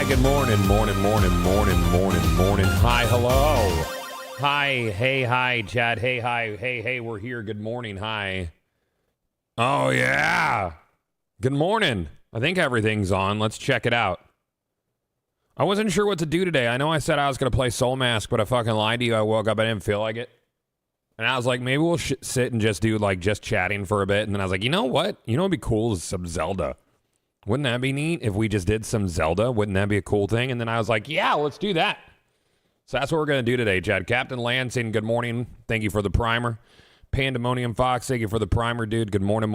good morning. Hi, hello. Hi, hey, hi, Chad. Hey, hi, hey, we're here. Good morning, hi. Oh, yeah. Good morning. I think everything's on. Let's check it out. I wasn't sure what to do today. I know I said I was going to play Soul Mask, but I fucking lied to you. I woke up, I didn't feel like it. And I was like, maybe we'll sit and just do, like, just chatting for a bit. And then I was like, you know what? You know what would be cool is some Zelda. Wouldn't that be neat if we just did some Zelda? Wouldn't that be a cool thing? And then I was like, yeah, let's do that. So that's what we're going to do today, Chad. Captain Lansing, good morning. Thank you for the primer. Pandemonium Fox, thank you for the primer, dude. Good morning.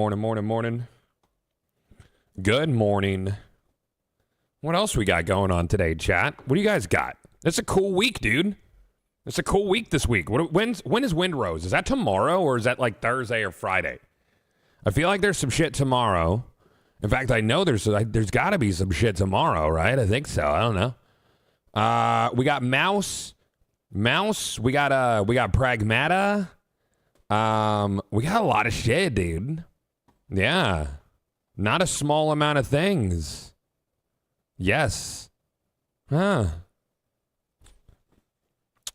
Good morning. What else we got going on today, chat? What do you guys got? It's a cool week, dude. It's a cool week this week. When is Windrose? Is that tomorrow or is that like Thursday or Friday? I feel like there's some shit tomorrow. In fact, I know there's got to be some shit tomorrow, right? I think so. I don't know. We got Mouse. We got Pragmata. We got a lot of shit, dude. Yeah. Not a small amount of things. Yes. Huh.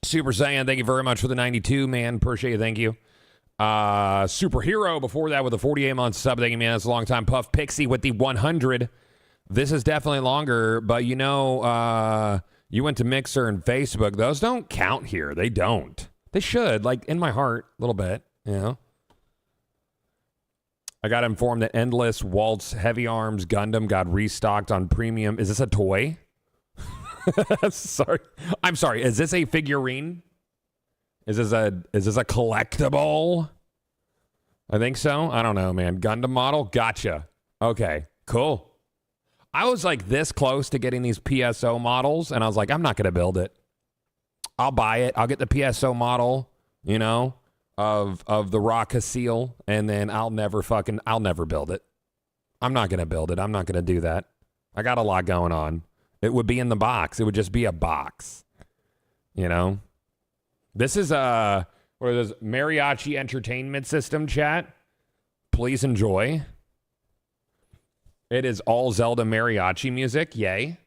Super Saiyan, thank you very much for the 92, man. Appreciate it. Thank you. Superhero before that with a 48-month sub. Thank you, man. That's a long time. Puff Pixie with the 100. This is definitely longer, but you know, you went to Mixer and Facebook. Those don't count here. They don't. They should, like in my heart, a little bit, you know. I got informed that Endless Waltz Heavy Arms Gundam got restocked on premium. Is this a toy? Sorry. I'm sorry. Is this a figurine? Is this a collectible? I think so. I don't know, man. Gundam model? Gotcha. Okay, cool. I was like this close to getting these PSO models, and I was like, I'm not going to build it. I'll buy it. I'll get the PSO model, you know, of the Raka Seal, and then I'll never build it. I'm not going to build it. I'm not going to do that. I got a lot going on. It would be in the box. It would just be a box, you know? This is what is this? Mariachi Entertainment System, chat. Please enjoy. It is all Zelda mariachi music. Yay.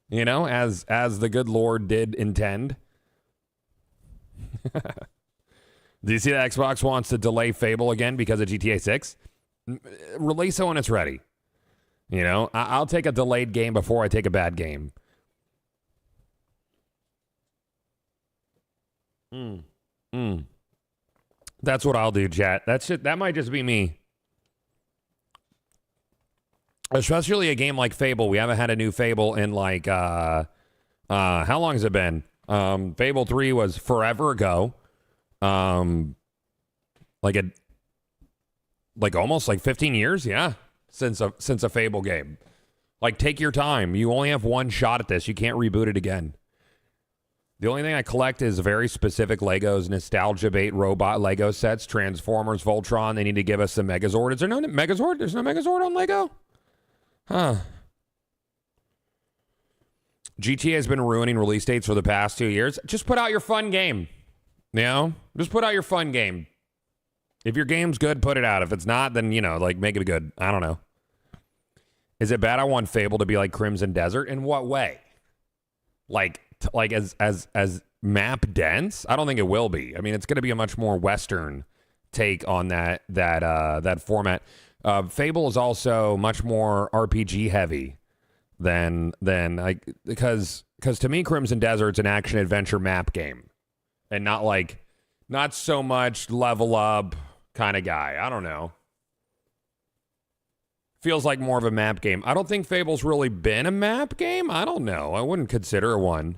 You know, as the good Lord did intend. Do you see that Xbox wants to delay Fable again because of GTA 6? Release it when it's ready. You know, I'll take a delayed game before I take a bad game. That's what I'll do, chat. That might just be me. Especially a game like Fable. We haven't had a new Fable in like how long has it been? Fable 3 was forever ago. Like almost like 15 years, yeah. Since a Fable game. Like, take your time. You only have one shot at this. You can't reboot it again. The only thing I collect is very specific Legos, Nostalgia Bait robot Lego sets, Transformers, Voltron. They need to give us some Megazord. Is there no Megazord? There's no Megazord on Lego? Huh. GTA has been ruining release dates for the past 2 years. Just put out your fun game. You know? Just put out your fun game. If your game's good, put it out. If it's not, then, you know, like, make it good. I don't know. Is it bad I want Fable to be like Crimson Desert? In what way? Like as map dense? I don't think it will be. I mean, it's going to be a much more Western take on that format. Fable is also much more RPG heavy than like because to me, Crimson Desert's an action adventure map game, and not so much level up kind of guy. I don't know. Feels like more of a map game. I don't think Fable's really been a map game. I don't know. I wouldn't consider one.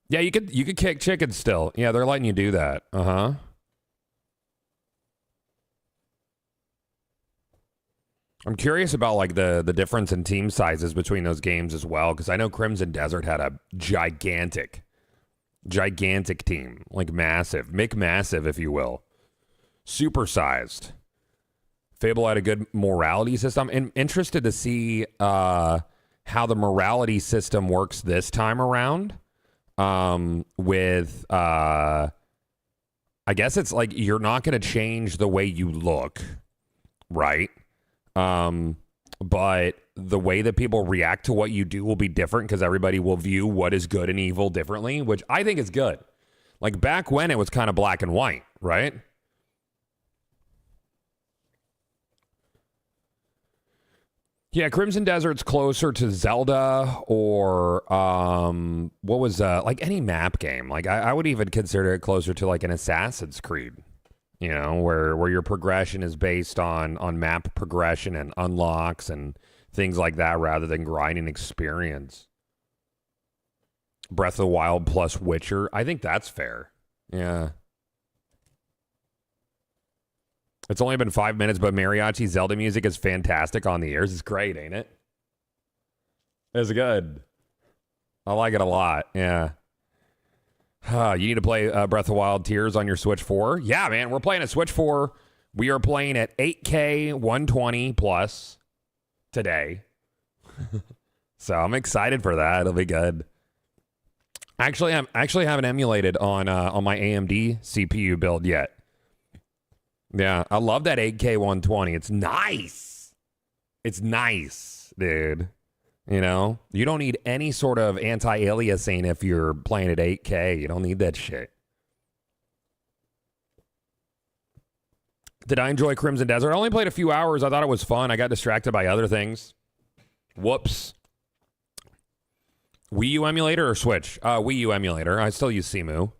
Yeah, you could kick chickens still. Yeah, they're letting you do that. Uh-huh. I'm curious about like the difference in team sizes between those games as well, because I know Crimson Desert had a gigantic team, like massive, McMassive, if you will. Supersized. Fable had a good morality system. And interested to see how the morality system works this time around. With I guess it's like you're not going to change the way you look, right? but the way that people react to what you do will be different because everybody will view what is good and evil differently, which I think is good. Like back when it was kind of black and white, right? Yeah, Crimson Desert's closer to Zelda or what was like any map game. Like I would even consider it closer to like an Assassin's Creed, you know, where your progression is based on map progression and unlocks and things like that rather than grinding experience. Breath of the Wild plus Witcher. I think that's fair. Yeah. It's only been 5 minutes, but mariachi Zelda music is fantastic on the ears. It's great, ain't it? It's good. I like it a lot. Yeah. You need to play Breath of the Wild Tears on your Switch 4? Yeah, man. We're playing a Switch 4. We are playing at 8K 120 plus today. So I'm excited for that. It'll be good. I actually haven't emulated on my AMD CPU build yet. Yeah, I love that 8K 120. It's nice. It's nice, dude. You know, you don't need any sort of anti-aliasing if you're playing at 8K. You don't need that shit. Did I enjoy Crimson Desert? I only played a few hours. I thought it was fun. I got distracted by other things. Whoops. Wii U emulator or Switch? Wii U emulator. I still use Cemu.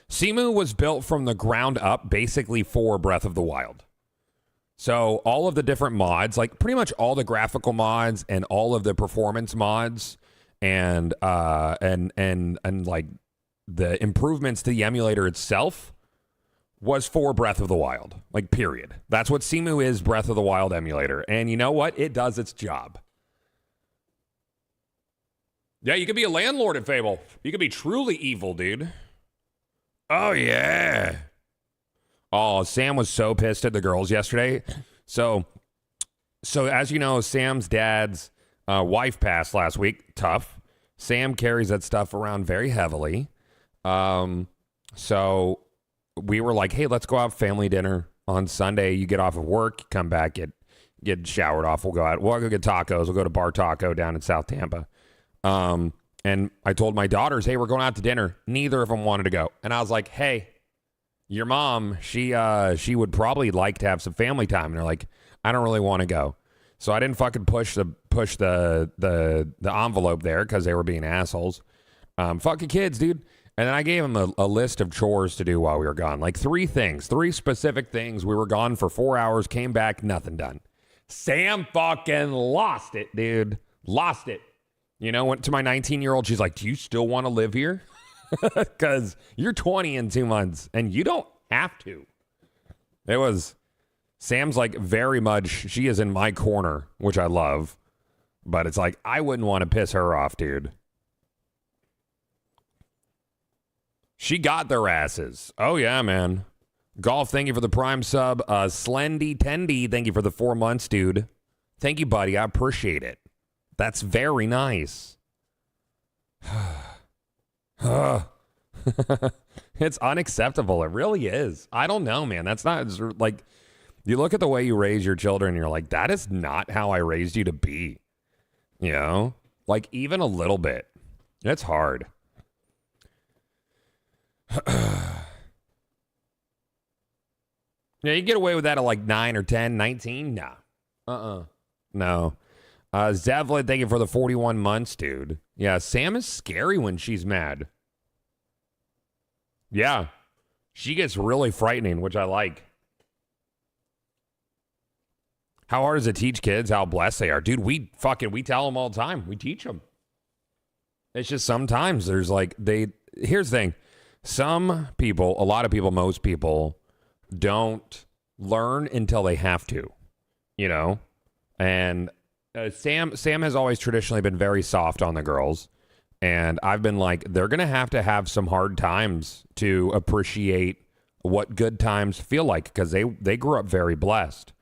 Cemu was built from the ground up basically for Breath of the Wild. So all of the different mods, like pretty much all the graphical mods and all of the performance mods and like the improvements to the emulator itself was for Breath of the Wild. Like period. That's what Cemu is, Breath of the Wild emulator. And you know what? It does its job. Yeah, you could be a landlord at Fable. You could be truly evil, dude. Oh, yeah. Oh, Sam was so pissed at the girls yesterday. So as you know, Sam's dad's wife passed last week. Tough. Sam carries that stuff around very heavily. So we were like, hey, let's go out family dinner on Sunday. You get off of work, you come back, get showered off. We'll go out. We'll go get tacos. We'll go to Bar Taco down in South Tampa. And I told my daughters, hey, we're going out to dinner. Neither of them wanted to go. And I was like, hey, your mom, she would probably like to have some family time. And they're like, I don't really want to go. So I didn't fucking push the envelope there because they were being assholes. Fucking kids, dude. And then I gave them a list of chores to do while we were gone. Like three specific things. We were gone for 4 hours, came back, nothing done. Sam fucking lost it, dude. Lost it. You know, went to my 19-year-old. She's like, do you still want to live here? Because you're 20 in 2 months, and you don't have to. It was, Sam's like very much, she is in my corner, which I love. But it's like, I wouldn't want to piss her off, dude. She got their asses. Oh, yeah, man. Golf, thank you for the Prime sub. Slendy Tendy, thank you for the 4 months, dude. Thank you, buddy. I appreciate it. That's very nice. It's unacceptable. It really is. I don't know, man. That's not like, you look at the way you raise your children and you're like, that is not how I raised you to be. You know, like even a little bit. It's hard. Yeah, you get away with that at like 9 or 10, 19. Nah. No. Zevlin, thank you for the 41 months, dude. Yeah, Sam is scary when she's mad. Yeah. She gets really frightening, which I like. How hard is it to teach kids how blessed they are? Dude, we tell them all the time. We teach them. It's just sometimes there's like, here's the thing. Some people, a lot of people, most people don't learn until they have to, you know? And Sam has always traditionally been very soft on the girls. And I've been like, they're going to have some hard times to appreciate what good times feel like because they grew up very blessed,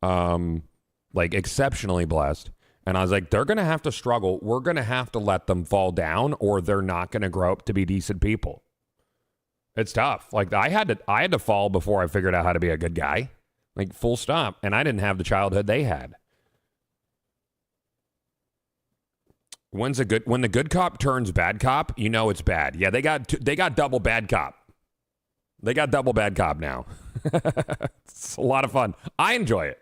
like exceptionally blessed. And I was like, they're going to have to struggle. We're going to have to let them fall down or they're not going to grow up to be decent people. It's tough. Like I had to fall before I figured out how to be a good guy, like full stop. And I didn't have the childhood they had. When the good cop turns bad cop, you know it's bad. Yeah, they got double bad cop. They got double bad cop now. It's a lot of fun. I enjoy it.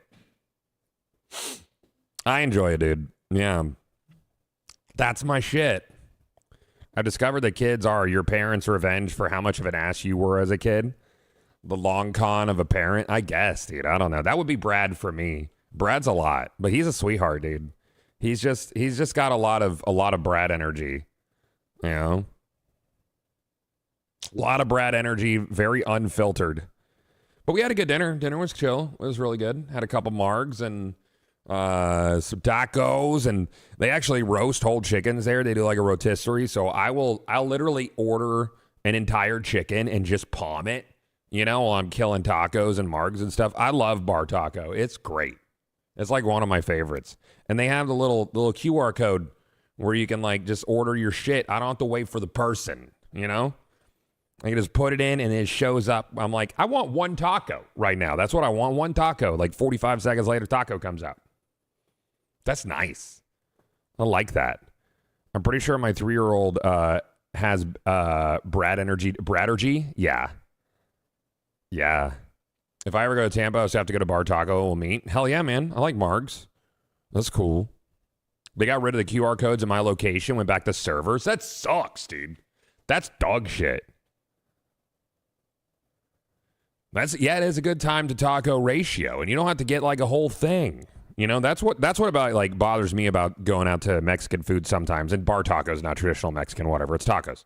I enjoy it, dude. Yeah. That's my shit. I discovered that kids are your parents' revenge for how much of an ass you were as a kid. The long con of a parent, I guess, dude. I don't know. That would be Brad for me. Brad's a lot, but he's a sweetheart, dude. He's just got a lot of Brad energy. You know? A lot of Brad energy, very unfiltered. But we had a good dinner. Dinner was chill. It was really good. Had a couple margs and some tacos, and they actually roast whole chickens there. They do like a rotisserie. So I'll literally order an entire chicken and just palm it, you know, while I'm killing tacos and margs and stuff. I love bar taco. It's great. It's like one of my favorites. And they have the little QR code where you can like just order your shit. I don't have to wait for the person, you know? I can just put it in and it shows up. I'm like, I want one taco right now. That's what I want. One taco. Like 45 seconds later, taco comes out. That's nice. I like that. I'm pretty sure my 3-year-old has Brad energy. Bradergy? Yeah. Yeah. If I ever go to Tampa, I just have to go to Bar Taco. We'll meet. Hell yeah, man. I like margs. That's cool. They got rid of the QR codes in my location, went back to servers. That sucks, dude. That's dog shit. It is a good time to taco ratio, and you don't have to get like a whole thing. You know, that's what about like bothers me about going out to Mexican food sometimes. And bar tacos, not traditional Mexican, whatever. It's tacos.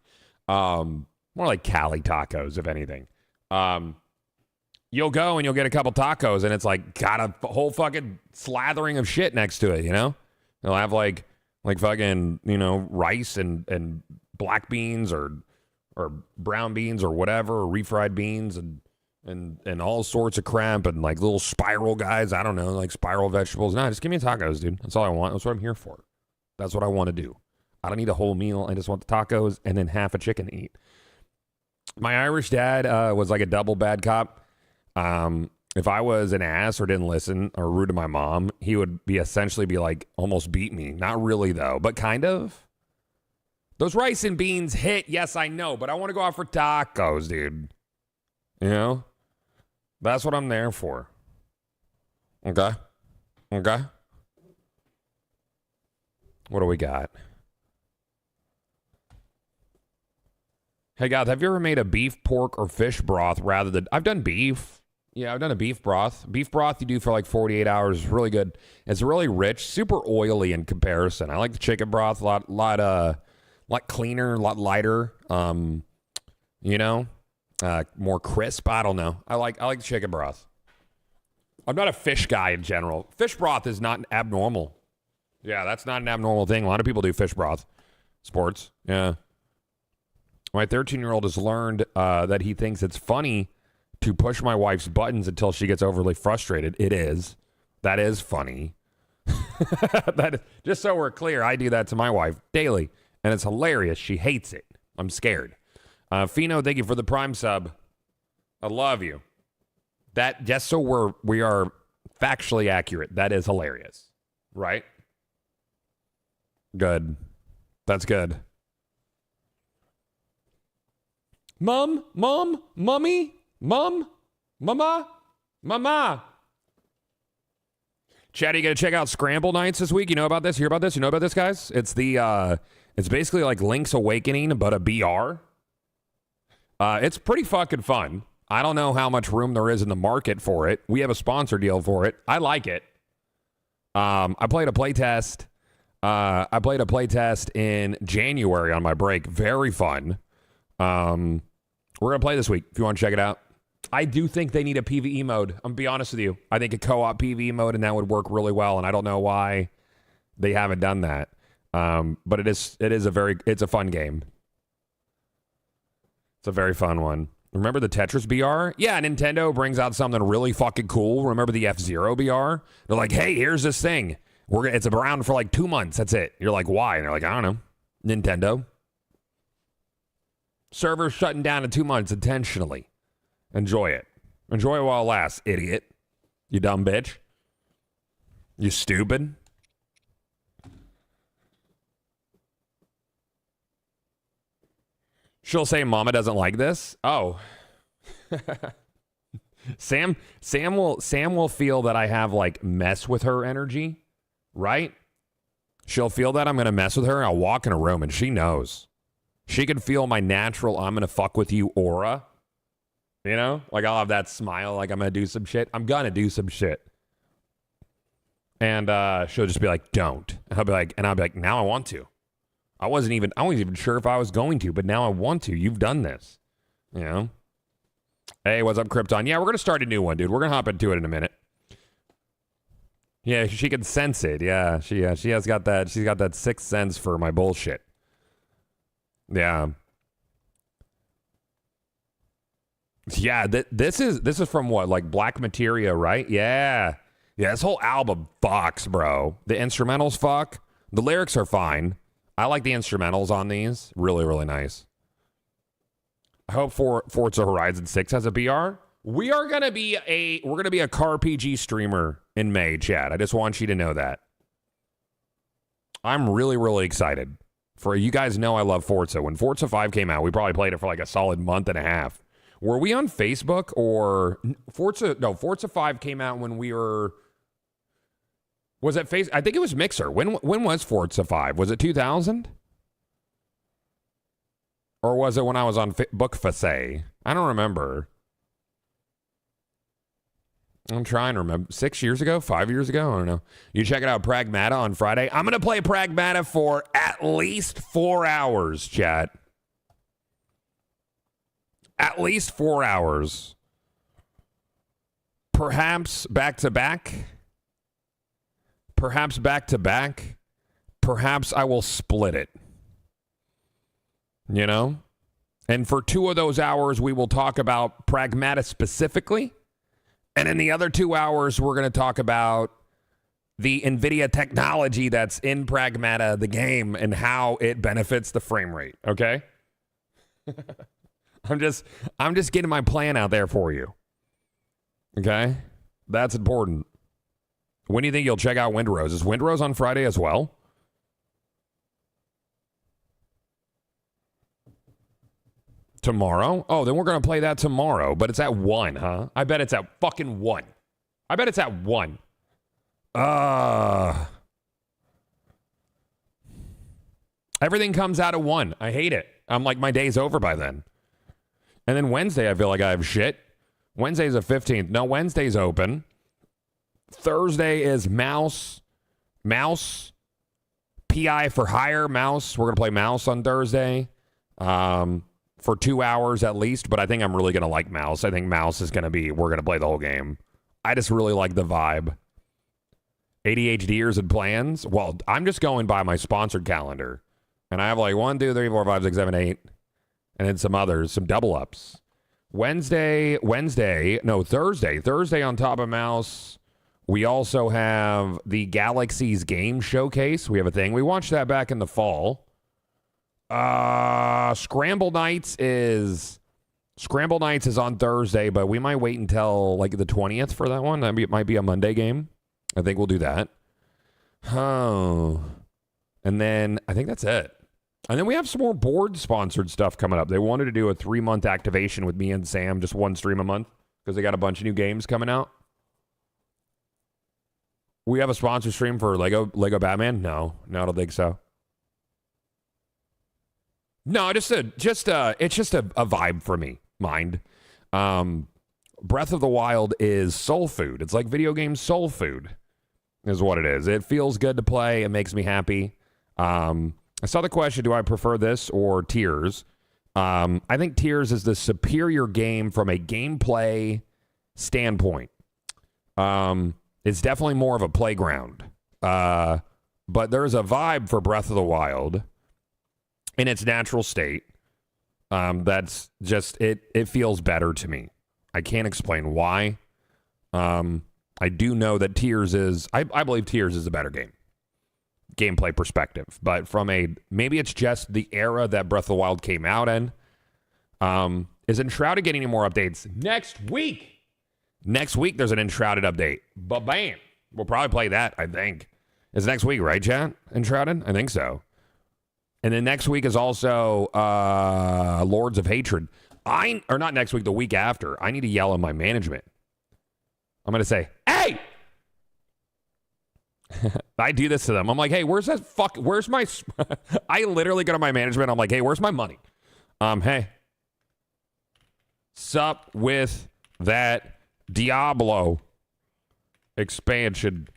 More like Cali tacos, if anything. You'll go and you'll get a couple tacos, and it's like got a whole fucking slathering of shit next to it. You know, they'll have like fucking, you know, rice and black beans or brown beans or whatever, or refried beans and all sorts of crap, and like little spiral guys. I don't know, like spiral vegetables. No, just give me tacos, dude. That's all I want. That's what I'm here for. That's what I want to do. I don't need a whole meal. I just want the tacos and then half a chicken to eat. My Irish dad was like a double bad cop. If I was an ass or didn't listen or rude to my mom, he would essentially be like almost beat me. Not really though, but kind of. Those rice and beans hit. Yes, I know, but I want to go out for tacos, dude. You know? That's what I'm there for. Okay. Okay. What do we got? Hey, guys, have you ever made a beef, pork, or fish broth rather than... I've done beef. Yeah, I've done a beef broth. Beef broth you do for like 48 hours is really good. It's really rich, super oily in comparison. I like the chicken broth a lot cleaner, a lot lighter. You know, more crisp. I don't know. I like the chicken broth. I'm not a fish guy in general. Fish broth is not abnormal. Yeah, that's not an abnormal thing. A lot of people do fish broth. Sports. Yeah. My 13-year-old has learned that he thinks it's funny to push my wife's buttons until she gets overly frustrated. It is. That is funny. Just so we're clear, I do that to my wife daily, and it's hilarious. She hates it. I'm scared. Fino, thank you for the Prime sub. I love you. That, just so we are factually accurate, that is hilarious. Right? Good. That's good. Mom, mommy, mama. Chad, you gonna check out Scramble Nights this week? You know about this? Hear about this? You know about this, guys? It's it's basically like Link's Awakening, but a BR. It's pretty fucking fun. I don't know how much room there is in the market for it. We have a sponsor deal for it. I like it. I played a playtest. I played a playtest in January on my break. Very fun. We're going to play this week if you want to check it out. I do think they need a PvE mode. I'm going to be honest with you. I think a co-op PvE mode, and that would work really well, and I don't know why they haven't done that. But it's a fun game. It's a very fun one. Remember the Tetris BR? Yeah, Nintendo brings out something really fucking cool. Remember the F-Zero BR? They're like, hey, here's this thing. It's around for like 2 months. That's it. You're like, why? And they're like, I don't know. Nintendo. Servers shutting down in 2 months intentionally. Enjoy it. Enjoy it while it lasts, idiot. You dumb bitch. You stupid. She'll say Mama doesn't like this. Oh. Sam will feel that I have like mess with her energy, right? She'll feel that I'm going to mess with her. I'll walk in a room and she knows. She can feel my natural I'm going to fuck with you aura. You know? Like I'll have that smile like I'm going to do some shit. I'm going to do some shit. And she'll just be like, don't. And I'll be like, now I want to. I wasn't even sure if I was going to, but now I want to. You've done this. You know? Hey, what's up, Krypton? Yeah, we're going to start a new one, dude. We're going to hop into it in a minute. Yeah, she can sense it. Yeah, she has got that. She's got that sixth sense for my bullshit. Yeah. Yeah, this is from what? Like Black Materia, right? Yeah. Yeah, this whole album fucks, bro. The instrumentals fuck. The lyrics are fine. I like the instrumentals on these. Really, really nice. I hope Forza Horizon 6 has a BR. We're gonna be a car PG streamer in May, Chad. I just want you to know that. I'm really, really excited. For you guys know I love Forza. When Forza 5 came out, we probably played it for like a solid month and a half. Were we on Facebook or Forza? No, Forza 5 came out when we were. Was it face? I think it was Mixer. When was Forza 5? Was it 2000? Or was it when I was on Bookfase? I don't remember. I'm trying to remember. 6 years ago? 5 years ago? I don't know. You check it out, Pragmata on Friday. I'm going to play Pragmata for at least 4 hours, chat. At least 4 hours. Perhaps back to back. Perhaps back to back. Perhaps I will split it. You know? And for 2 of those hours, we will talk about Pragmata specifically. And in the other 2 hours, we're going to talk about the NVIDIA technology that's in Pragmata, the game, and how it benefits the frame rate. Okay? I'm just getting my plan out there for you. Okay? That's important. When do you think you'll check out Windrose? Is Windrose on Friday as well? Tomorrow? Oh, then we're going to play that tomorrow. But it's at 1, huh? I bet it's at fucking 1. I bet it's at 1. Everything comes out at 1. I hate it. I'm like, my day's over by then. And then Wednesday, I feel like I have shit. Wednesday's the 15th. No, Wednesday's open. Thursday is Mouse. PI for Hire, Mouse. We're going to play Mouse on Thursday. For 2 hours at least, but I think I'm really going to like Mouse. I think Mouse is going to be, we're going to play the whole game. I just really like the vibe. ADHDers and plans? Well, I'm just going by my sponsored calendar. And I have like 1, 2, 3, 4, 5, 6, 7, 8. And then some others, some double ups. Thursday on top of Mouse. We also have the Galaxy's Game Showcase. We have a thing. We watched that back in the fall. Scramble Nights is on Thursday, but we might wait until like the 20th for that one. It might be a Monday game. I think we'll do that. Oh. And then I think that's it. And then we have some more board-sponsored stuff coming up. They wanted to do a 3-month activation with me and Sam, just 1 stream a month, because they got a bunch of new games coming out. We have a sponsor stream for Lego Batman? No, I don't think so. No, it's just a vibe for me, mind. Breath of the Wild is soul food. It's like video game soul food is what it is. It feels good to play. It makes me happy. I saw the question, do I prefer this or Tears? I think Tears is the superior game from a gameplay standpoint. It's definitely more of a playground. But there's a vibe for Breath of the Wild in its natural state. That's just, it feels better to me. I can't explain why. I do know that Tears is, I believe Tears is a better game. Gameplay perspective. But from maybe it's just the era that Breath of the Wild came out in. Is Enshrouded getting any more updates? Next week there's an Enshrouded update. But bam. We'll probably play that, I think. It's next week, right, chat? Enshrouded? I think so. And then next week is also Lords of Hatred. Or not next week, the week after. I need to yell at my management. I'm going to say, hey! I do this to them. I'm like, hey, where's my... I literally go to my management. I'm like, hey, where's my money? Hey. Sup with that Diablo expansion.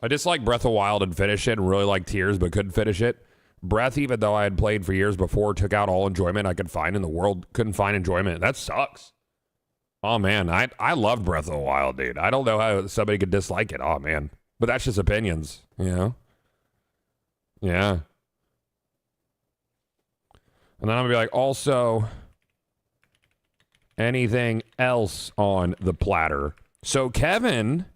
I just like Breath of the Wild and finish it and really like Tears but couldn't finish it. Breath, even though I had played for years before, took out all enjoyment I could find in the world. Couldn't find enjoyment. That sucks. Oh, man. I loved Breath of the Wild, dude. I don't know how somebody could dislike it. Oh, man. But that's just opinions, you know? Yeah. And then I'm going to be like, also, anything else on the platter? So Kevin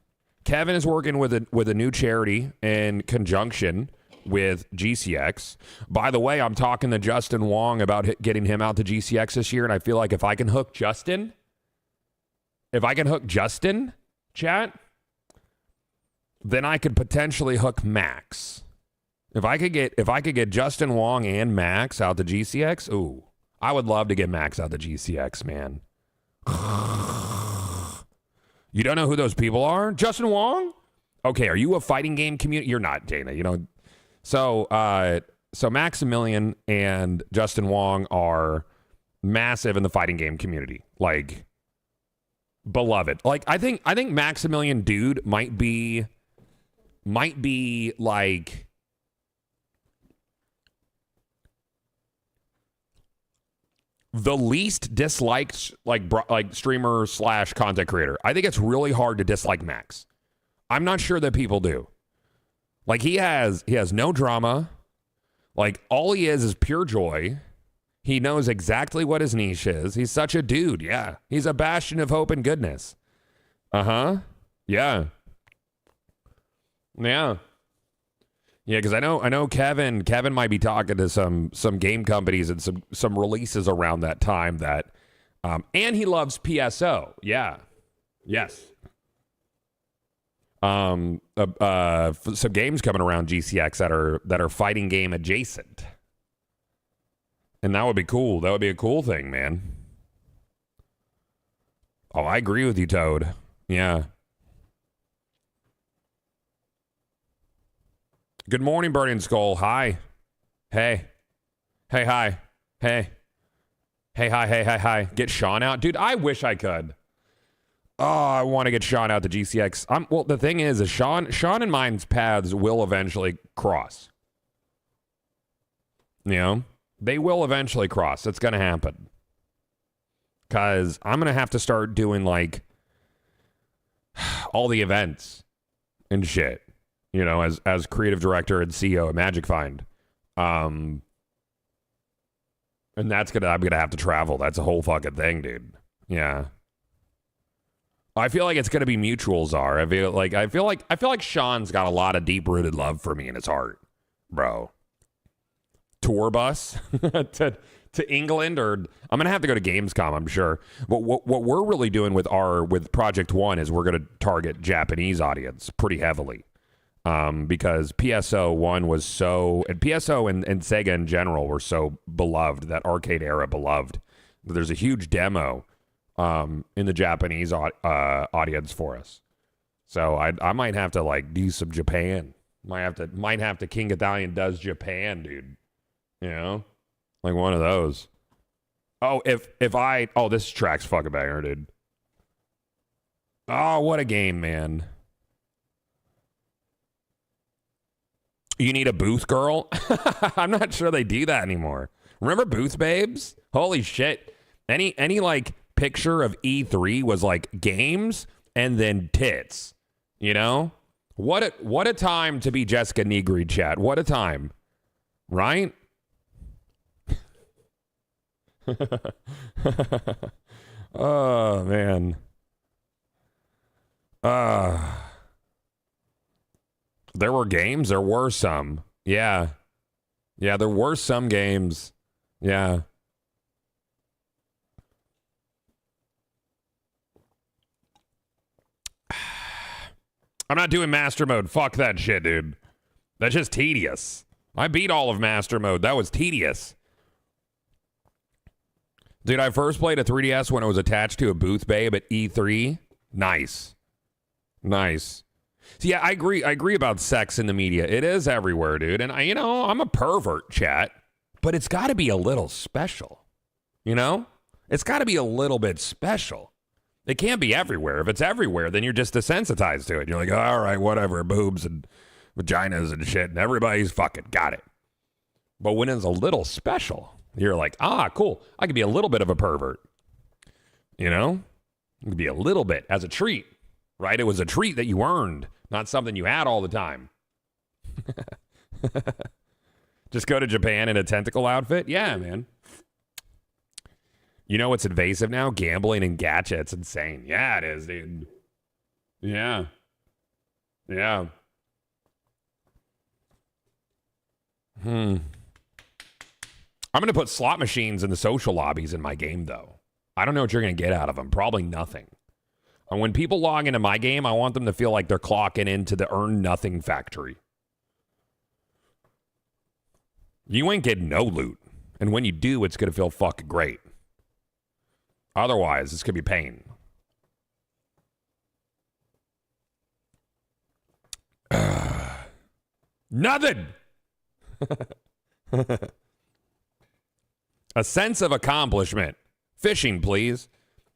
is working with a new charity in conjunction with GCX. By the way, I'm talking to Justin Wong about getting him out to GCX this year, and I feel like if I can hook Justin, chat, then I could potentially hook Max. If I could get Justin Wong and Max out to GCX, ooh, I would love to get Max out to GCX, man. You don't know who those people are? Justin Wong? Okay, are you a fighting game community? You're not, Dana. You know. So Maximilian and Justin Wong are massive in the fighting game community. Like, beloved. Like, I think Maximilian dude might be like the least disliked like streamer / content creator. I think it's really hard to dislike Max. I'm not sure that people do. Like he has no drama. Like all he is pure joy. He knows exactly what his niche is. He's such a dude. Yeah. He's a bastion of hope and goodness. Uh-huh. Yeah. Yeah. Yeah, because I know Kevin might be talking to some game companies and some releases around that time that and he loves PSO. Yeah. Yes. Some games coming around GCX that are fighting game adjacent. And that would be cool. That would be a cool thing, man. Oh, I agree with you, Toad. Yeah. Good morning, Burning Skull. Hi. Hey. Hey, hi. Hey. Hey, hi, hey, hi, hi. Get Sean out. Dude, I wish I could. Oh, I want to get Sean out to GCX. Well, the thing is Sean and mine's paths will eventually cross. You know? They will eventually cross. It's going to happen. Because I'm going to have to start doing, like, all the events and shit. You know, as creative director and CEO at Magic Find. And I'm gonna have to travel. That's a whole fucking thing, dude. Yeah. I feel like it's gonna be mutual, Czar. I feel like Sean's got a lot of deep-rooted love for me in his heart, bro. Tour bus to England, or I'm gonna have to go to Gamescom, I'm sure. But what we're really doing with Project One is we're gonna target Japanese audience pretty heavily. Because PSO 1 was so, and PSO and Sega in general were so beloved, that arcade era beloved. There's a huge demo in the Japanese audience for us. So I might have to like do some Japan. Might have to King Italian does Japan, dude. You know? Like one of those. Oh, this track's fucking banger, dude. Oh, what a game, man. You need a booth girl? I'm not sure they do that anymore. Remember booth babes? Holy shit. Any like picture of E3 was like games and then tits. You know? What a time to be Jessica Negri, chat. What a time. Right? Oh, man. There were games. There were some. Yeah. Yeah, there were some games. Yeah. I'm not doing master mode. Fuck that shit, dude. That's just tedious. I beat all of master mode. That was tedious. Dude, I first played a 3DS when it was attached to a booth babe at E3. Nice. Nice. So yeah, I agree about sex in the media. It is everywhere, dude. And I'm a pervert, chat. But it's got to be a little special. You know? It's got to be a little bit special. It can't be everywhere. If it's everywhere, then you're just desensitized to it. You're like, all right, whatever, boobs and vaginas and shit, and everybody's fucking got it. But when it's a little special, you're like, cool. I could be a little bit of a pervert. You know? It could be a little bit as a treat, right? It was a treat that you earned, not something you had all the time. Just go to Japan in a tentacle outfit? Yeah, man. You know what's invasive now? Gambling and gacha. It's insane. Yeah, it is, dude. Yeah. Yeah. I'm going to put slot machines in the social lobbies in my game, though. I don't know what you're going to get out of them. Probably nothing. And when people log into my game, I want them to feel like they're clocking into the earn nothing factory. You ain't getting no loot. And when you do, it's going to feel fucking great. Otherwise, this could be pain. Nothing. A sense of accomplishment. Fishing, please.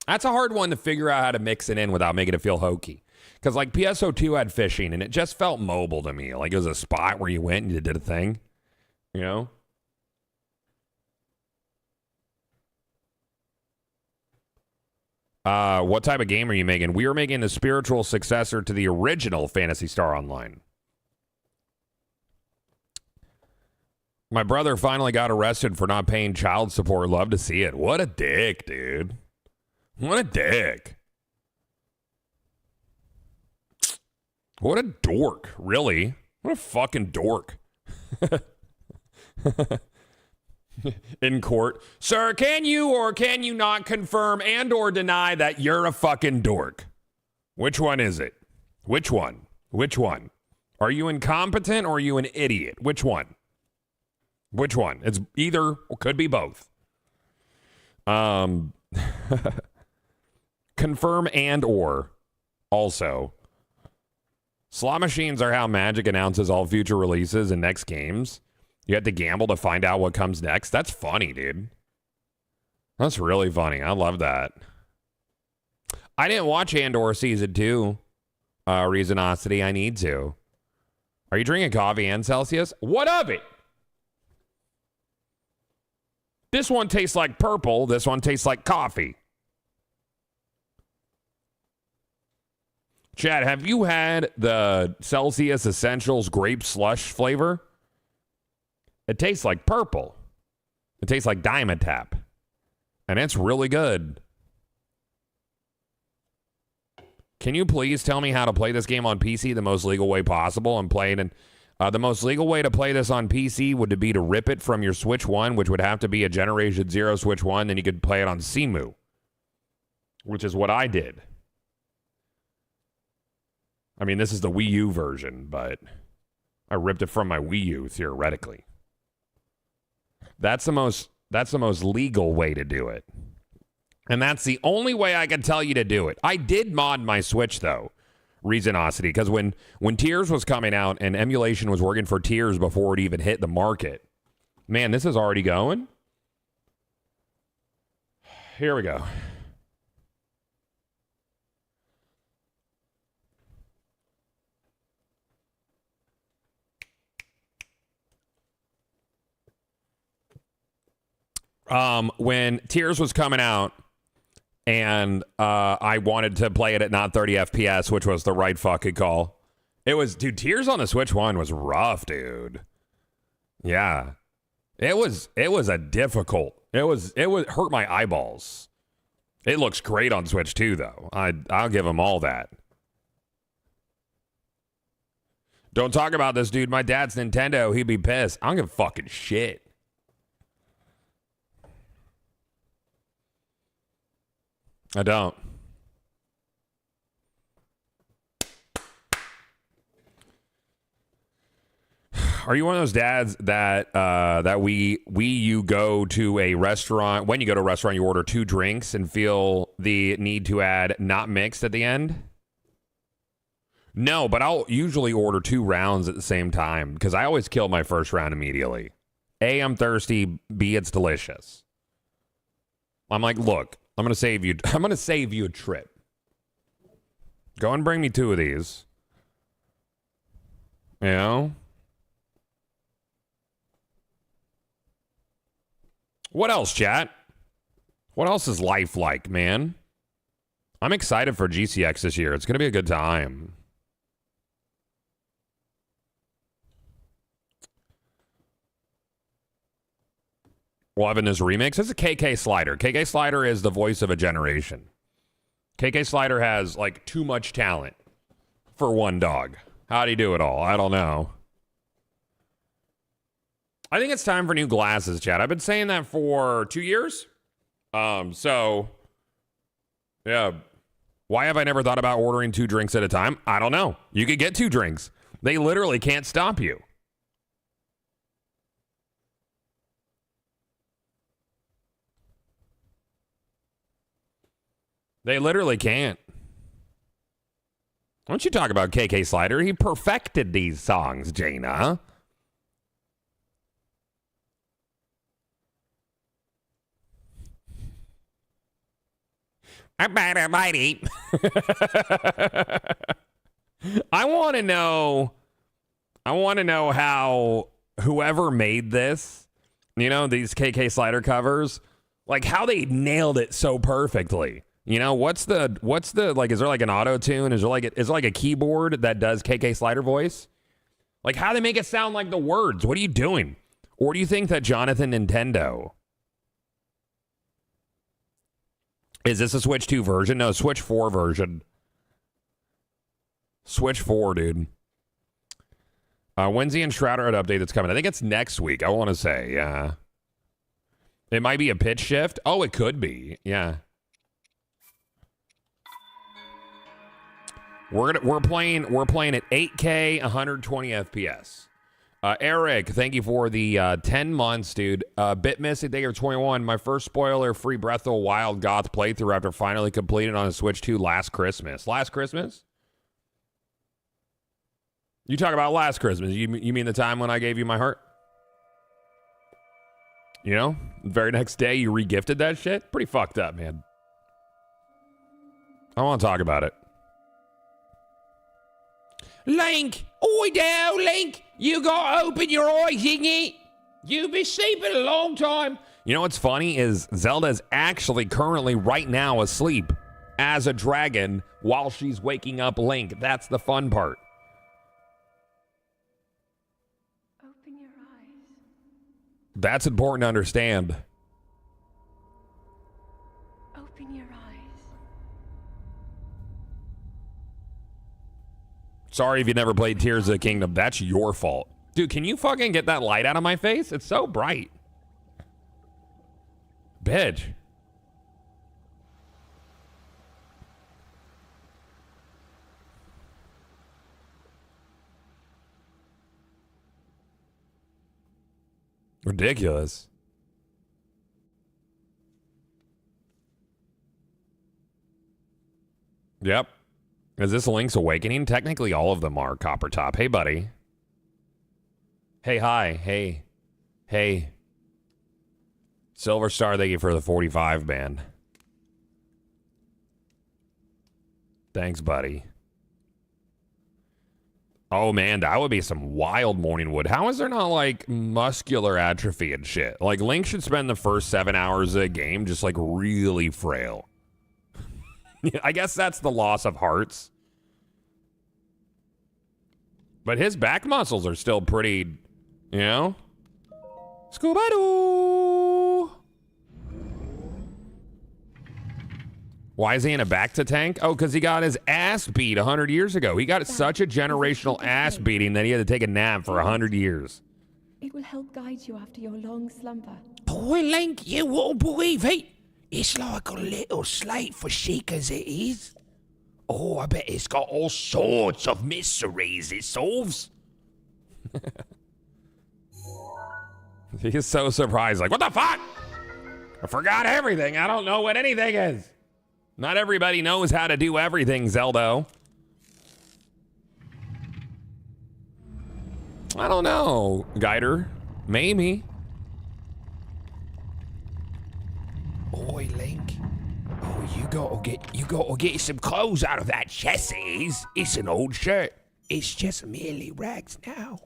That's a hard one to figure out how to mix it in without making it feel hokey. Because like PSO2 had fishing, and it just felt mobile to me. Like it was a spot where you went and you did a thing. You know? What type of game are you making? We are making the spiritual successor to the original Phantasy Star Online. My brother finally got arrested for not paying child support. Love to see it. What a dick, dude. What a dick. What a dork, really. What a fucking dork. In court. Sir, can you or can you not confirm and or deny that you're a fucking dork? Which one is it? Which one? Which one? Are you incompetent or are you an idiot? Which one? Which one? It's either or could be both. Confirm and or also. Slot machines are how Magic announces all future releases and next games. You have to gamble to find out what comes next. That's funny, dude. That's really funny. I love that. I didn't watch Andor Season 2. Reasonosity. I need to. Are you drinking coffee and Celsius? What of it? This one tastes like purple. This one tastes like coffee. Chad, have you had the Celsius Essentials grape slush flavor? It tastes like purple. It tastes like Dimetap. And it's really good. Can you please tell me how to play this game on PC the most legal way possible and play it in... the most legal way to play this on PC would be to rip it from your Switch 1, which would have to be a Generation 0 Switch 1, then you could play it on Cemu, which is what I did. I mean, this is the Wii U version, but I ripped it from my Wii U, theoretically. That's the most legal way to do it. And that's the only way I can tell you to do it. I did mod my Switch, though. Reasonosity, because when Tears was coming out and emulation was working for Tears before it even hit the market. Man, this is already going. Here we go. When Tears was coming out, and I wanted to play it at not 30 FPS, which was the right fucking call. It was, dude, Tears on the Switch 1 was rough, dude. Yeah. It was a difficult. It hurt my eyeballs. It looks great on Switch 2, though. I'll give them all that. Don't talk about this, dude. My dad's Nintendo. He'd be pissed. I don't give a fucking shit. I don't. Are you one of those dads that you go to a restaurant, when you go to a restaurant, you order 2 drinks and feel the need to add not mixed at the end? No, but I'll usually order 2 rounds at the same time because I always kill my first round immediately. A, I'm thirsty. B, it's delicious. I'm like, look, I'm gonna save you a trip. Go and bring me 2 of these. You know? What else, chat? What else is life like, man? I'm excited for GCX this year. It's going to be a good time. We'll have in this remix. This is KK Slider. KK Slider is the voice of a generation. KK Slider has, like, too much talent for one dog. How'd he do it all? I don't know. I think it's time for new glasses, Chad. I've been saying that for 2 years. So, yeah. Why have I never thought about ordering 2 drinks at a time? I don't know. You could get 2 drinks. They literally can't stop you. They literally can't. Why don't you talk about KK Slider? He perfected these songs, Jaina. I want to know how whoever made this, you know, these KK Slider covers, like how they nailed it so perfectly. You know, what's the like, is there like an auto tune? Is there like a keyboard that does KK Slider voice? Like how they make it sound like the words. What are you doing? Or do you think that Jonathan Nintendo, is this a Switch 2 version? No, Switch 4 version. Switch 4, dude. When's the Enshrouder update that's coming? I think it's next week, I want to say, yeah. It might be a pitch shift. Oh, it could be, yeah. We're playing at 8K, 120 FPS. Eric, thank you for the 10 months, dude. Bit Missy, thank you for 21. My first spoiler-free Breath of the Wild Goth playthrough after finally completing on a Switch 2 last Christmas. Last Christmas? You talk about last Christmas. You mean the time when I gave you my heart? You know? The very next day you regifted that shit? Pretty fucked up, man. I want to talk about it. Link! Oi there, Link! You gotta open your eyes, Iggy! You've been sleeping a long time. You know what's funny is Zelda's actually currently right now asleep as a dragon while she's waking up Link. That's the fun part. Open your eyes. That's important to understand. Open your eyes. Sorry if you never played Tears of the Kingdom. That's your fault. Dude, can you fucking get that light out of my face? It's so bright. Bitch. Ridiculous. Yep. Is this Link's Awakening? Technically, all of them are Copper Top. Hey, buddy. Hey, hi. Hey. Hey. Silver Star, thank you for the 45, man. Thanks, buddy. Oh, man, that would be some wild morning wood. How is there not, like, muscular atrophy and shit? Like, Link should spend the first 7 hours of the game just, like, really frail. I guess that's the loss of hearts. But his back muscles are still pretty, you know? Scooby-Doo! Why is he in a back-to-tank? Oh, because he got his ass beat 100 years ago. He got such a generational ass beating that he had to take a nap for 100 years. It will help guide you after your long slumber. Boy, Link, you won't believe it. It's like a little slate for shakers, it is. Oh, I bet it's got all sorts of mysteries it solves. He's so surprised. Like, what the fuck? I forgot everything. I don't know what anything is. Not everybody knows how to do everything, Zelda. I don't know, Guider. Maybe. Oi, Link. Oh, you gotta get some clothes out of that chest. It's an old shirt. It's just merely rags now.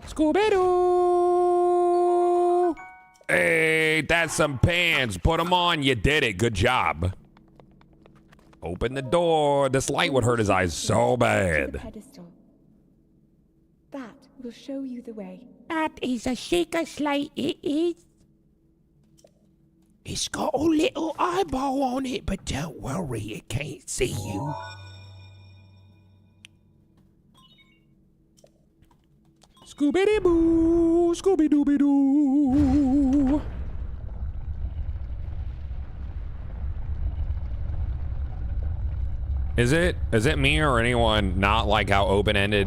Scooby-Doo! Hey, that's some pants. Put them on. You did it. Good job. Open the door. This light would hurt his eyes so To the bad. pedestal. That will show you the way. That is a shaker slate, it is. It's got a little eyeball on it, but don't worry, it can't see you. Scooby-Doo, Scooby-Dooby-Doo. Is it me or anyone not like how open-ended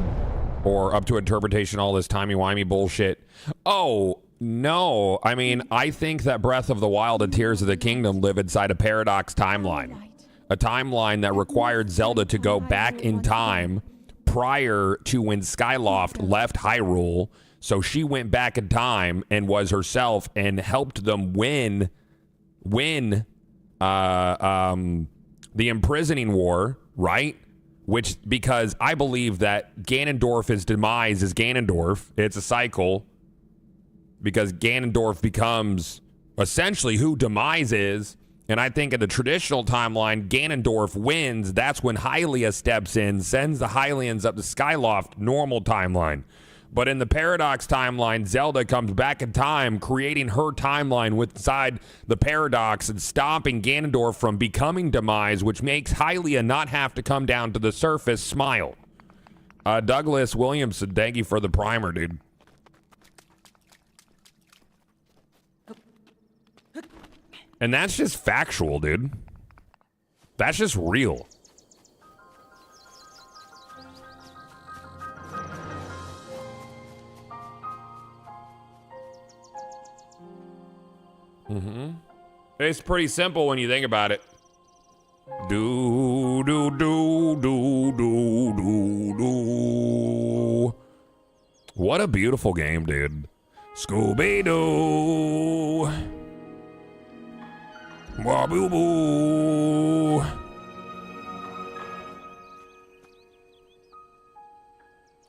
or up to interpretation all this timey-wimey bullshit? Oh, no. I mean, I think that Breath of the Wild and Tears of the Kingdom live inside a paradox timeline. A timeline that required Zelda to go back in time prior to when Skyloft left Hyrule. So she went back in time and was herself and helped them win the imprisoning war, right? Which, because I believe that Ganondorf's demise is Ganondorf. It's a cycle. Because Ganondorf becomes essentially who Demise is. And I think in the traditional timeline, Ganondorf wins. That's when Hylia steps in, sends the Hylians up to Skyloft, normal timeline. But in the Paradox timeline, Zelda comes back in time, creating her timeline inside the Paradox and stopping Ganondorf from becoming Demise, which makes Hylia not have to come down to the surface. Smile. Douglas Williamson, thank you for the primer, dude. And that's just factual, dude. That's just real. It's pretty simple when you think about it. Do, do, do, do, do, do, do. What a beautiful game, dude. Scooby-Doo. Wah-boo-boo.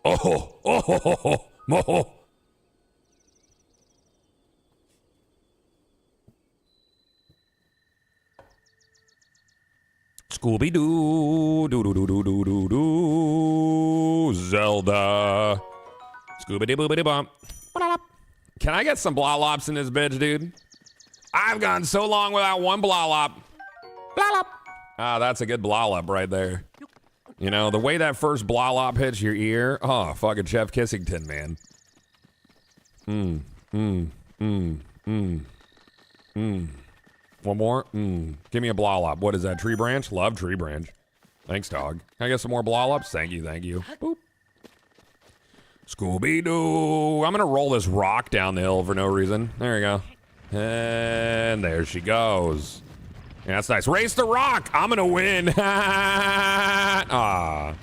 Oh. Scooby-Doo, do-do-do-do-do-do-do, Zelda. Scooby-Doo-boobity-bump. Can I get some blolops in this bitch, dude? I've gone so long without one blolop. Blolop. Ah, that's a good blolop right there. You know, the way that first blolop hits your ear, oh, fucking Chef Kissington, man. One more? Give me a blolop. What is that, tree branch? Love tree branch. Thanks, dog. Can I get some more blolops? Thank you. Boop. Scooby-Doo. I'm gonna roll this rock down the hill for no reason. There we go. And there she goes. Yeah, that's nice. Race the rock. I'm gonna win. Ah.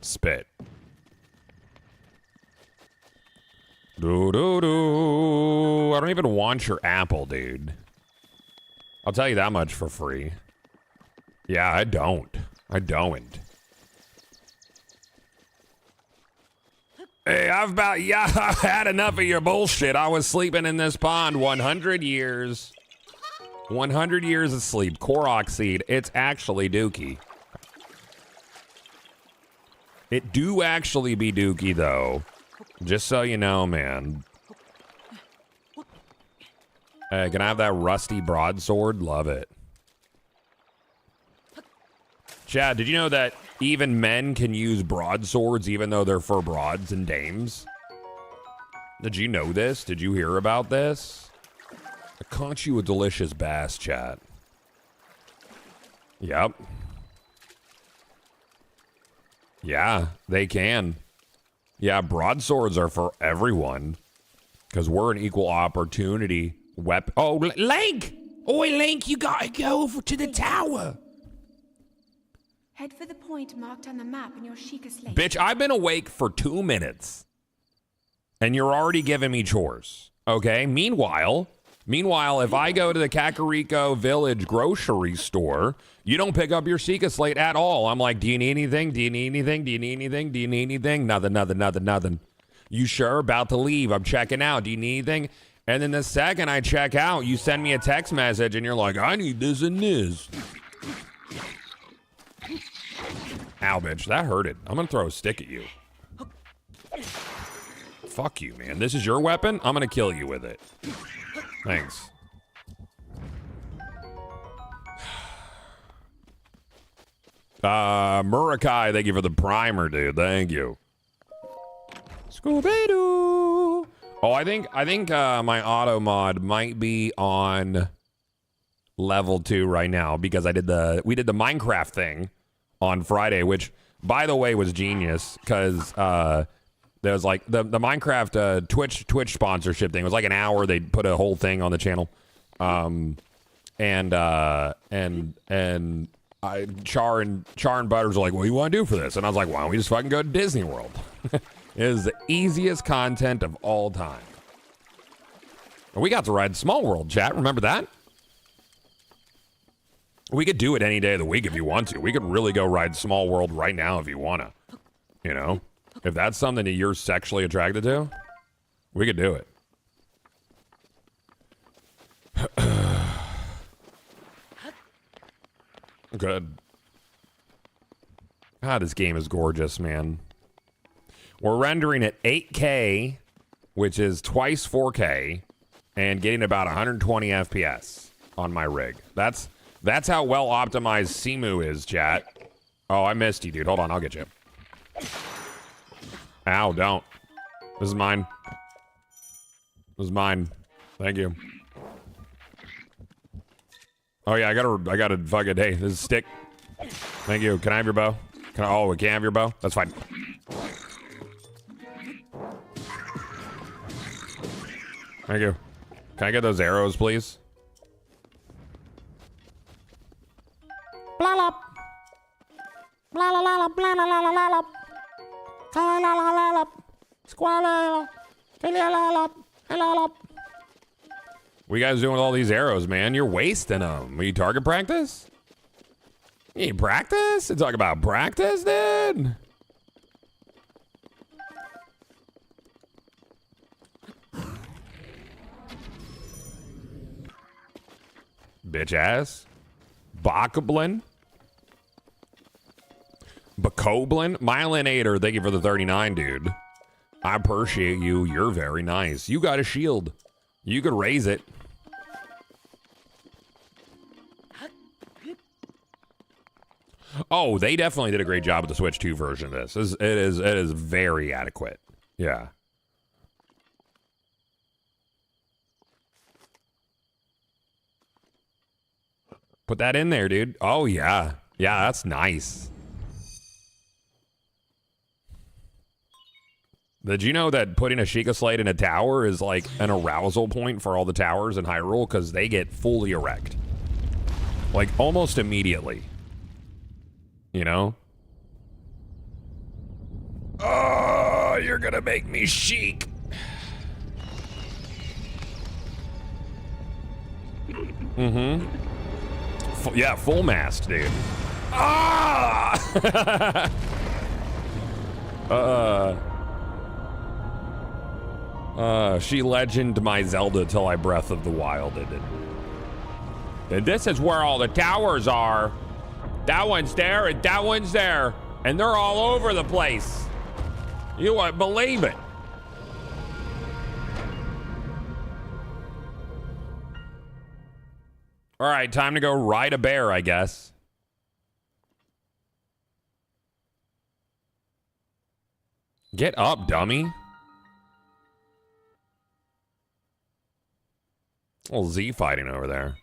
Spit. Do-do-do. I don't even want your apple, dude. I'll tell you that much for free. Yeah, I don't. Hey, I've had enough of your bullshit. I was sleeping in this pond 100 years. 100 years of sleep. Korok seed. It's actually dookie. It do actually be dookie, though. Just so you know, man. Hey, can I have that rusty broadsword? Love it. Chad, did you know that even men can use broadswords even though they're for broads and dames? Did you know this? Did you hear about this? I caught you a delicious bass, chat. Yep. Yeah, they can. Yeah, broadswords are for everyone because we're an equal opportunity weapon. Oh, Link! Oi, Link, you gotta go over to the tower. Head for the point marked on the map in your Sheikah slate. bitch, I've been awake for 2 minutes and you're already giving me chores. Okay. Meanwhile, if I go to the Kakariko Village grocery store, you don't pick up your Sheikah slate at all. I'm like, do you need anything? Do you need anything? Do you need anything? Do you need anything? Nothing. You sure? About to leave. I'm checking out. Do you need anything? And then the second I check out, you send me a text message and you're like, I need this and this. Ow, bitch. That hurted. I'm going to throw a stick at you. Fuck you, man. This is your weapon? I'm going to kill you with it. Thanks. Murakai, thank you for the primer, dude. Thank you. Scooby-Doo. Oh, I think my auto mod might be on level 2 right now because we did the Minecraft thing on Friday, which by the way was genius because there was like the Minecraft Twitch sponsorship thing. It was like an hour. They put a whole thing on the channel, and Char and Butters were like, "What do you want to do for this?" And I was like, "Why don't we just fucking go to Disney World?" It is the easiest content of all time. And we got to ride Small World, chat. Remember that? We could do it any day of the week if you want to. We could really go ride Small World right now if you want to. You know? If that's something that you're sexually attracted to, we could do it. Good. God, this game is gorgeous, man. We're rendering at 8K, which is twice 4K, and getting about 120 FPS on my rig. That's how well optimized Simu is, chat. Oh, I missed you, dude. Hold on, I'll get you. Ow, don't. This is mine. This is mine. Thank you. Oh yeah, I gotta fucking, hey, this is stick. Thank you. Can I have your bow? Oh, we can't have your bow? That's fine. Thank you. Can I get those arrows, please? Blalop. Blalalala, blalalala. Kalalalala. Squalala. Kalalalala. Halalop. What you guys doing with all these arrows, man? You're wasting them. Are you target practice? You need practice? You talk about practice, dude? Bitch ass. Bokoblin. Bakoblin. Mylinator, thank you for the 39, dude. I appreciate you. You're very nice. You got a shield. You could raise it. Oh, they definitely did a great job with the Switch 2 version of this. It is very adequate. Yeah. Put that in there, dude. Oh, yeah. Yeah, that's nice. Did you know that putting a Sheikah slate in a tower is like an arousal point for all the towers in Hyrule? Because they get fully erect. Like, almost immediately. You know? Oh, you're gonna make me chic. Mm-hmm. Yeah, full mast, dude. Ah! She legended my Zelda till I Breath of the Wild did it. And this is where all the towers are. That one's there and that one's there. And they're all over the place. You won't believe it. All right, time to go ride a bear, I guess. Get up, dummy. Little Z fighting over there.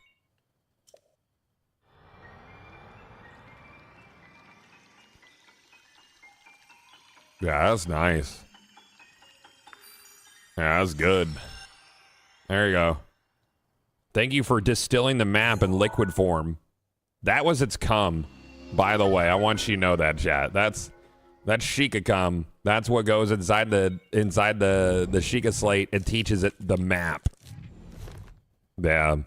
Yeah, that's nice. Yeah, that's good. There you go. Thank you for distilling the map in liquid form. That was its cum, by the way. I want you to know that, chat. That's Sheikah cum. That's what goes inside the Sheikah slate. It teaches it the map. Yeah.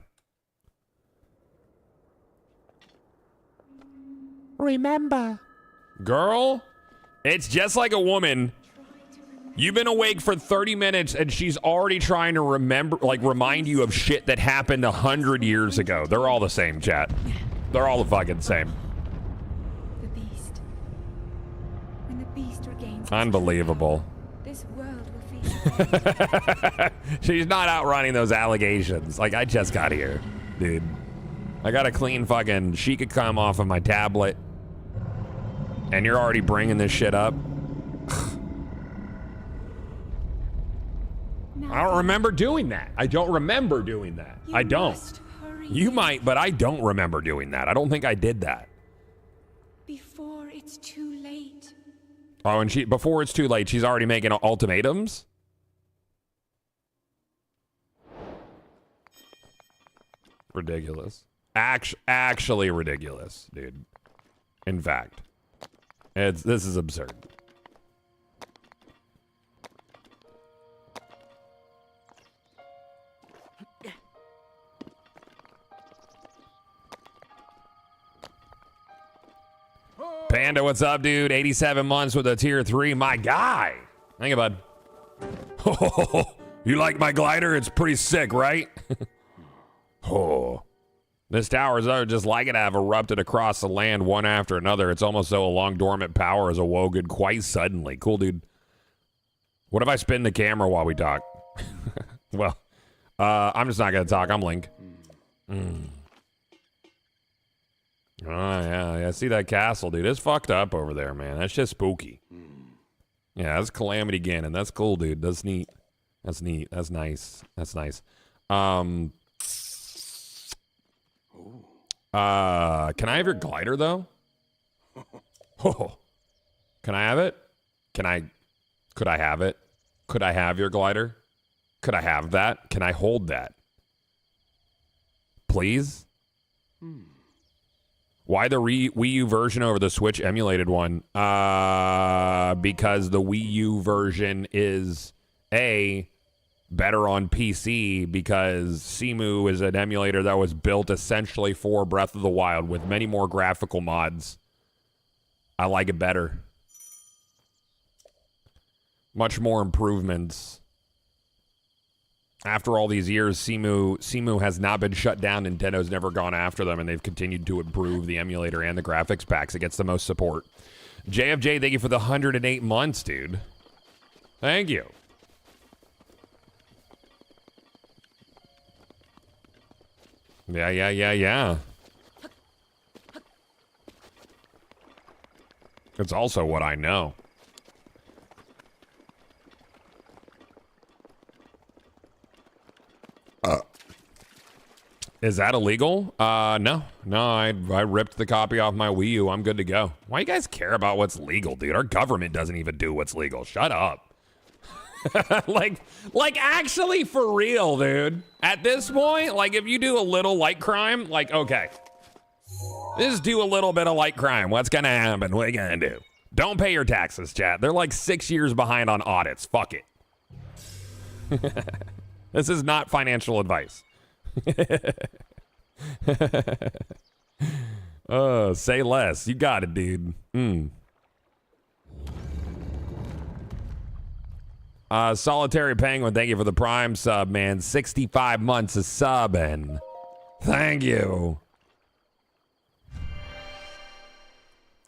Remember. Girl, it's just like a woman. You've been awake for 30 minutes and she's already trying to remember, like, remind you of shit that happened 100 years ago. They're all the same, chat. They're all the fucking same. The beast. When the beast regains its Unbelievable. power, this world will feel She's not outrunning those allegations. Like, I just got here, dude. I got a clean fucking Sheikah cum off of my tablet. And you're already bringing this shit up? I don't remember doing that. I don't remember doing that. I don't. You might, but I don't remember doing that. I don't think I did that. before it's too late. Oh, and before it's too late, she's already making ultimatums? Ridiculous. Actually ridiculous, dude. In fact. This is absurd. Panda, what's up, dude? 87 months with a tier 3. My guy. Thank you, bud. You like my glider? It's pretty sick, right? Oh. This towers are just like it have erupted across the land one after another. It's almost though a long dormant power has awoken quite suddenly. Cool, dude. What if I spin the camera while we talk? Well, I'm just not going to talk. I'm Link. Oh, yeah. See that castle, dude. It's fucked up over there, man. That's just spooky. Yeah, that's Calamity Ganon. That's cool, dude. That's neat. That's neat. That's nice. That's nice. Can I have your glider, though? Oh. Can I have it? Could I have it? Could I have your glider? Could I have that? Can I hold that? Please? Why the Wii U version over the Switch emulated one? Because the Wii U version is better on PC because Cemu is an emulator that was built essentially for Breath of the Wild with many more graphical mods. I like it better. Much more improvements. After all these years, Cemu has not been shut down. Nintendo's never gone after them, and they've continued to improve the emulator and the graphics packs. It gets the most support. JFJ, thank you for the 108 months, dude. Thank you. Yeah. It's also what I know. Is that illegal? No, I ripped the copy off my Wii U. I'm good to go. Why you guys care about what's legal, dude? Our government doesn't even do what's legal. Shut up. like actually for real, dude. At this point, like if you do a little light crime, like, okay. Just do a little bit of light crime. What's gonna happen? What are you gonna do? Don't pay your taxes, chat. They're like 6 years behind on audits. Fuck it. This is not financial advice. Say less. You got it, dude. Solitary Penguin, thank you for the Prime sub, man. 65 months of subbing. Thank you.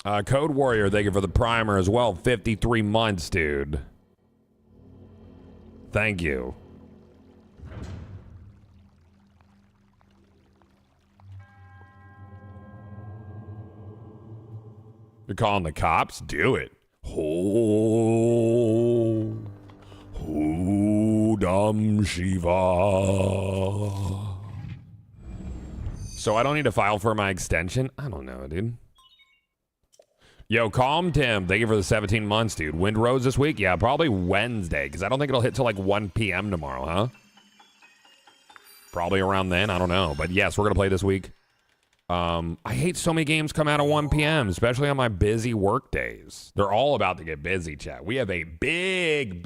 Code Warrior, thank you for the primer as well. 53 months, dude. Thank you. You're calling the cops? Do it. Oh, Dam Shiva. So I don't need to file for my extension? I don't know, dude. Yo, Calm Tim, thank you for the 17 months, dude. Wind Rose this week? Yeah, probably Wednesday, because I don't think it'll hit till like 1 p.m. tomorrow, huh? Probably around then, I don't know. But yes, we're going to play this week. I hate so many games come out at 1 p.m., especially on my busy work days. They're all about to get busy, chat. We have a big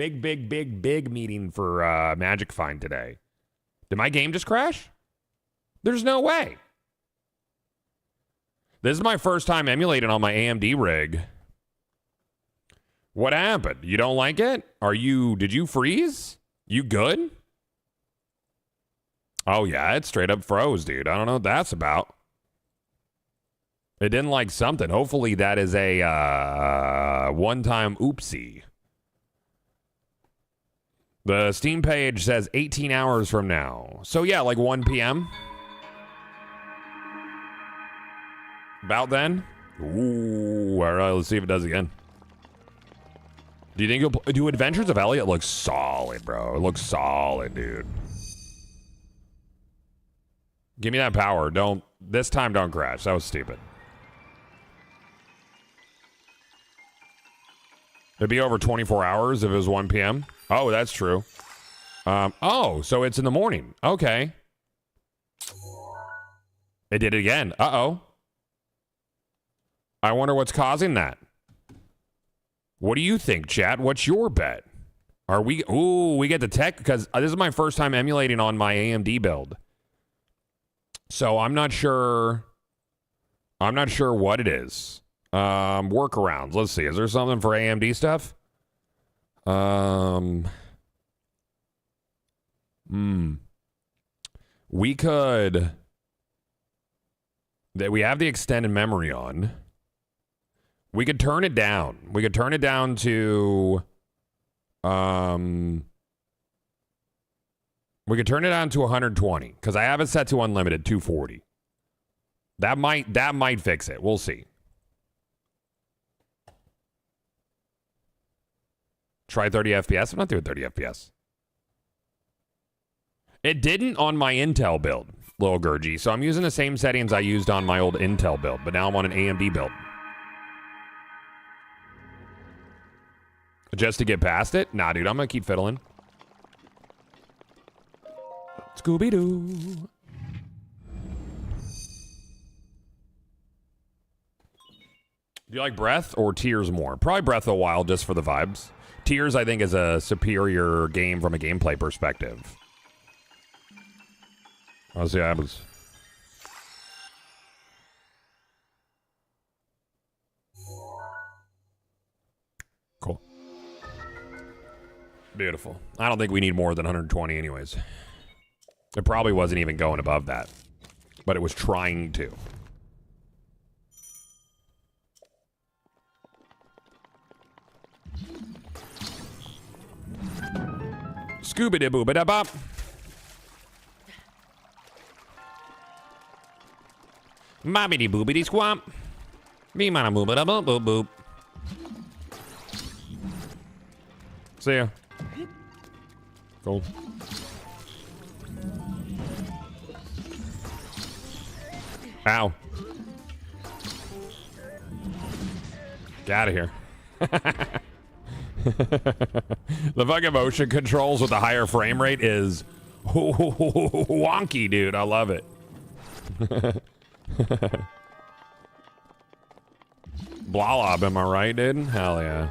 meeting for Magic Find today. Did my game just crash? There's no way. This is my first time emulating on my AMD rig. What happened? You don't like it? Did you freeze? You good? Oh yeah, it straight up froze, dude. I don't know what that's about. It didn't like something. Hopefully that is a one-time oopsie. The Steam page says 18 hours from now. So yeah, like 1 p.m. About then? Ooh, all right, let's see if it does again. Do you think you'll do Adventures of Elliot? Looks solid, bro. It looks solid, dude. Give me that power. This time don't crash. That was stupid. It'd be over 24 hours if it was 1 p.m. Oh, that's true. Oh, so it's in the morning. Okay. It did it again. Uh-oh. I wonder what's causing that. What do you think, chat? What's your bet? We get the tech, because this is my first time emulating on my AMD build. So I'm not sure what it is. Workarounds. Let's see. Is there something for AMD stuff? We could. We have the extended memory on. We could turn it down. We could turn it down to. We could turn it down to 120 because I have it set to unlimited 240. That might fix it. We'll see. Try 30 FPS. I'm not doing 30 FPS. It didn't on my Intel build, Lil Gurgy. So I'm using the same settings I used on my old Intel build, but now I'm on an AMD build. Just to get past it? Nah, dude, I'm gonna keep fiddling. Scooby-Doo. Do you like Breath or Tears more? Probably Breath of the Wild just for the vibes. Tears, I think, is a superior game from a gameplay perspective. I'll see what happens. Cool. Beautiful. I don't think we need more than 120 anyways. It probably wasn't even going above that, but it was trying to. Scooby-doo-boo-ba-da-bop. Bobbity-boobity-squamp. Be-mana-boop-ba-da-boop-boop-boop. See ya. Cool. Ow. Get out of here. The fucking motion controls with the higher frame rate is wonky, dude. I love it. Blalob, am I right, dude? Hell yeah.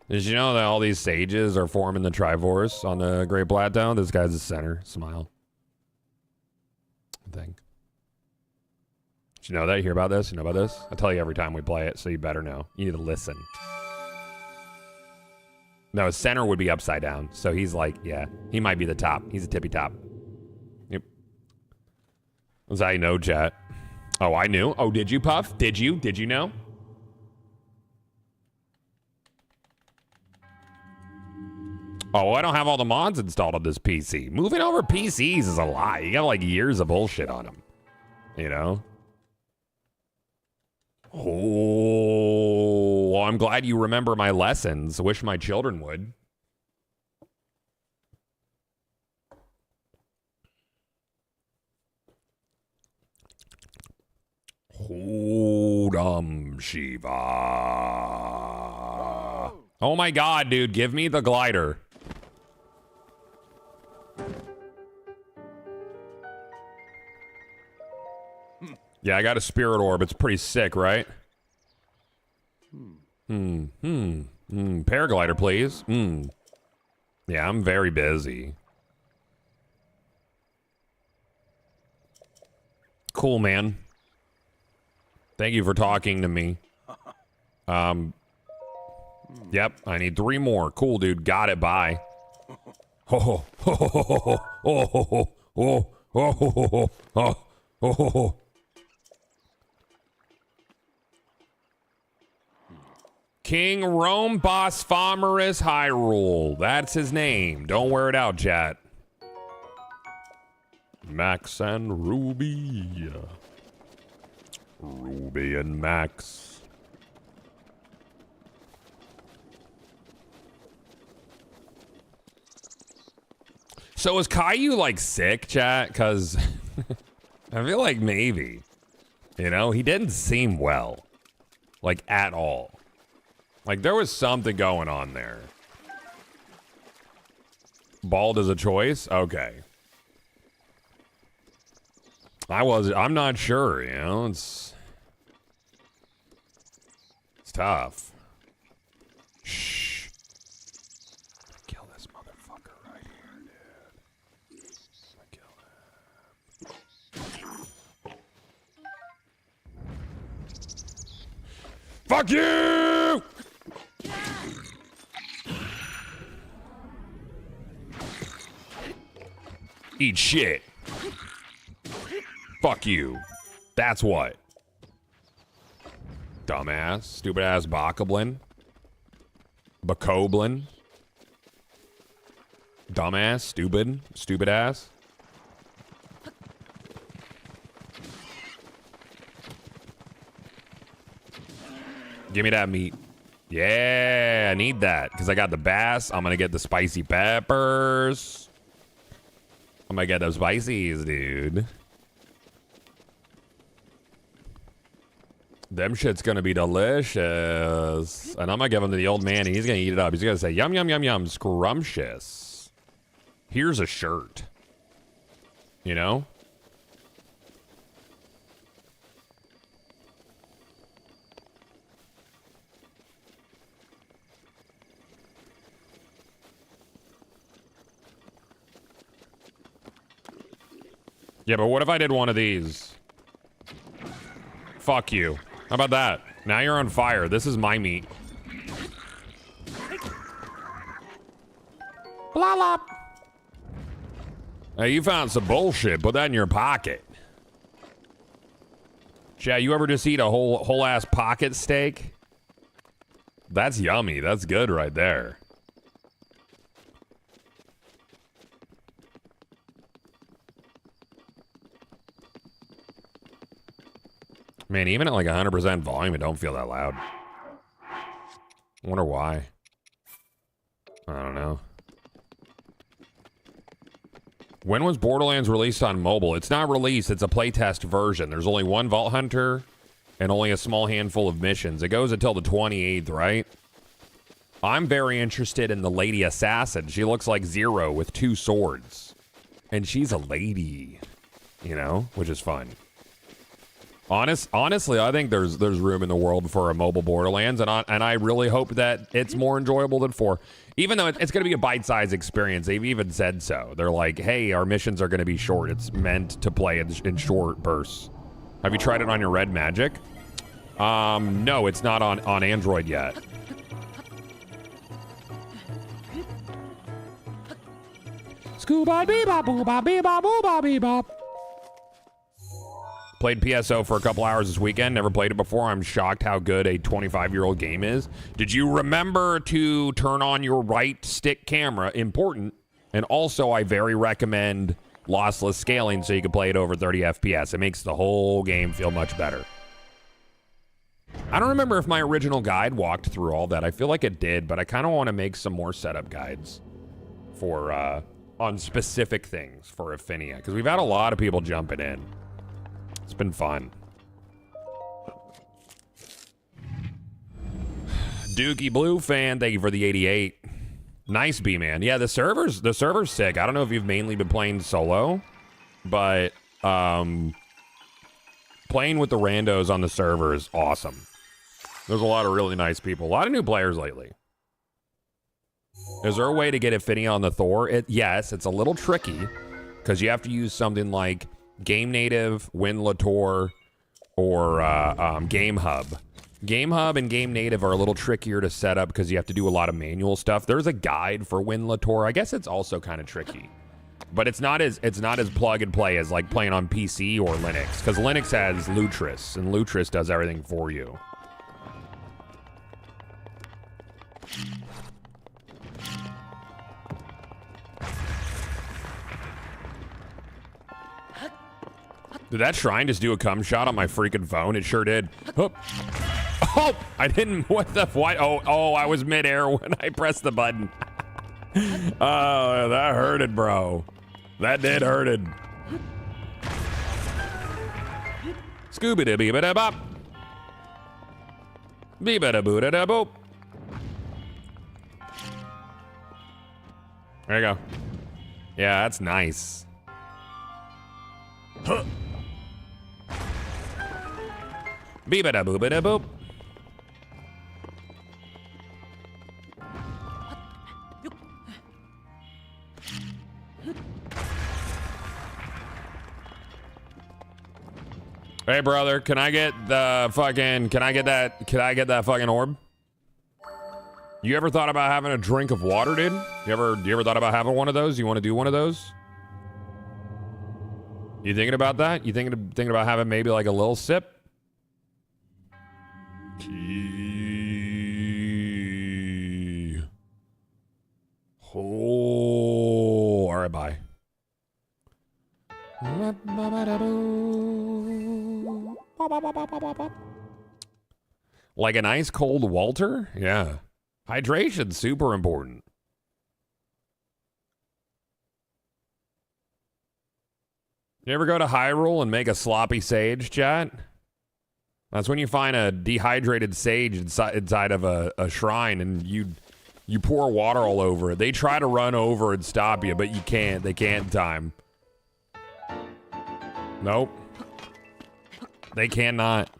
Did you know that all these sages are forming the Triforce on the Great Plateau? This guy's the center. Smile. I think. Did you know that? You hear about this? You know about this? I tell you every time we play it, so you better know. You need to listen. No, his center would be upside down. So he's like, yeah, he might be the top. He's a tippy top. Yep. That's how you know, chat. Oh, I knew. Oh, did you, Puff? Did you? Did you know? Oh, I don't have all the mods installed on this PC. Moving over PCs is a lie. You got like years of bullshit on them. You know? Oh, I'm glad you remember my lessons. Wish my children would. Hold Gum Shiva. Oh my god, dude, give me the glider. Yeah, I got a spirit orb. It's pretty sick, right? Paraglider, please. Yeah, I'm very busy. Cool, man. Thank you for talking to me. Yep, I need 3 more. Cool, dude. Got it. Bye. Oh, ho, ho, ho, ho, ho, ho, ho, ho, ho, ho, ho, ho, ho. King Rome Bosphorus Hyrule. That's his name. Don't wear it out, chat. Max and Ruby. Ruby and Max. So is Caillou like sick, chat? Because I feel like maybe. You know, he didn't seem well. Like at all. Like, there was something going on there. Bald is a choice? Okay. I'm not sure, you know? It's tough. Shh. Kill this motherfucker right here, dude. Fuck you! Eat shit. Fuck you. That's what. Dumbass. Stupid ass Bokoblin. Bakoblin. Dumbass. Stupid. Stupid ass. Give me that meat. Yeah, I need that because I got the bass. I'm gonna get the spicy peppers. I'm gonna get those spices, dude. Them shit's gonna be delicious. And I'm gonna give them to the old man and he's gonna eat it up. He's gonna say, yum, yum, yum, yum, scrumptious. Here's a shirt. You know? Yeah, but what if I did one of these? Fuck you. How about that? Now you're on fire. This is my meat. Blah, blah. Hey, you found some bullshit. Put that in your pocket. Chat, you ever just eat a whole ass pocket steak? That's yummy. That's good right there. Man, even at like 100% volume, it don't feel that loud. I wonder why. I don't know. When was Borderlands released on mobile? It's not released. It's a playtest version. There's only one Vault Hunter and only a small handful of missions. It goes until the 28th, right? I'm very interested in the Lady Assassin. She looks like Zero with 2 swords. And she's a lady, you know, which is fun. Honestly, I think there's room in the world for a mobile Borderlands, and I really hope that it's more enjoyable than 4. Even though it's going to be a bite-sized experience, they've even said so. They're like, hey, our missions are going to be short. It's meant to play in short bursts. Have you tried it on your Red Magic? No, it's not on Android yet. Scooba-dee-bop-boo-bop-bee-bop-boo-bop-bee-bop. Played PSO for a couple hours this weekend. Never played it before. I'm shocked how good a 25-year-old game is. Did you remember to turn on your right stick camera? Important. And also, I very recommend lossless scaling so you can play it over 30 FPS. It makes the whole game feel much better. I don't remember if my original guide walked through all that. I feel like it did, but I kind of want to make some more setup guides for on specific things for Affinia, because we've had a lot of people jumping in. It's been fun. Dookie Blue fan, thank you for the 88. Nice, B-Man. Yeah, the server's sick. I don't know if you've mainly been playing solo, but playing with the randos on the server is awesome. There's a lot of really nice people. A lot of new players lately. Is there a way to get Affinity on the Thor? Yes, it's a little tricky because you have to use something like Game Native, WinLator, or Game Hub. Game Hub and Game Native are a little trickier to set up because you have to do a lot of manual stuff. There's a guide for WinLator. I guess it's also kind of tricky, but it's not as plug and play as like playing on PC or Linux, because Linux has Lutris and Lutris does everything for you. Did that shrine just do a cum shot on my freaking phone? It sure did. Oh, oh I didn't. What the? Why? Oh, I was midair when I pressed the button. Oh, that hurted, bro. That did hurted. Scooby-doo-bee-ba-da-bop. Bee-ba-da-boo-da-da-boop. There you go. Yeah, that's nice. Huh. Bee-ba-da-boo-ba-da-boop. Hey brother, can I get that fucking orb? You ever thought about having a drink of water, dude? You ever thought about having one of those? You want to do one of those? You thinking about that? You thinking about having maybe like a little sip? Oh, all right, bye. Like an ice cold Walter? Yeah. Hydration's super important. You ever go to Hyrule and make a sloppy sage, chat? That's when you find a dehydrated sage inside of a shrine and you pour water all over it. They try to run over and stop you, but you can't. They can't in time. Nope. They cannot.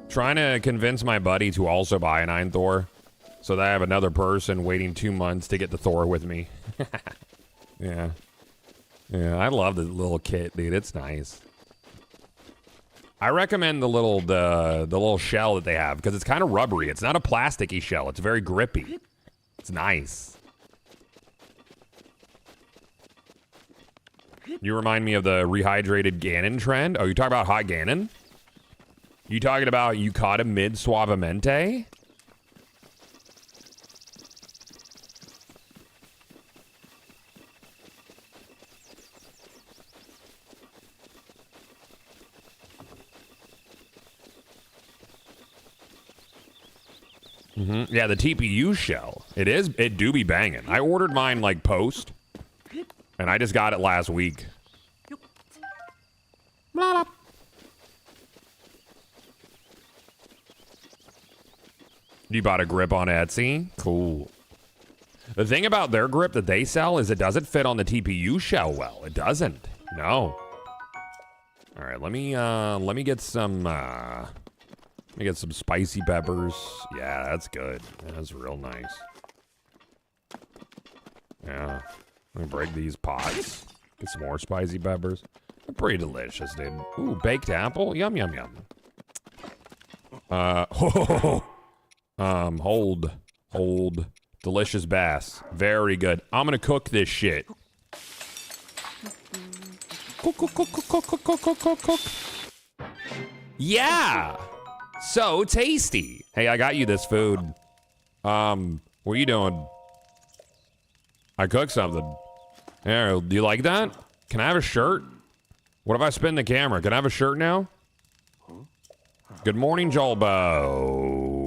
Trying to convince my buddy to also buy an Iron Thor so that I have another person waiting 2 months to get the Thor with me. Yeah. Yeah, I love the little kit, dude. It's nice. I recommend the little shell that they have because it's kind of rubbery. It's not a plasticky shell. It's very grippy. It's nice. You remind me of the rehydrated Ganon trend. Oh, you talking about hot Ganon? You talking about you caught him mid suavemente? Yeah, the TPU shell. It do be banging. I ordered mine like post, and I just got it last week. You bought a grip on Etsy? Cool. The thing about their grip that they sell is it doesn't fit on the TPU shell well. It doesn't. No. All right, let me get some spicy peppers. Yeah, that's good. That's real nice. Yeah. Let me break these pots. Get some more spicy peppers. They're pretty delicious, dude. Ooh, baked apple. Yum, yum, yum. Hold. Delicious bass. Very good. I'm gonna cook this shit. Cook. Yeah! So tasty. Hey, I got you this food. What are you doing? I cooked something. Here, do you like that? Can I have a shirt? What if I spin the camera? Can I have a shirt now? Good morning, Jolbo.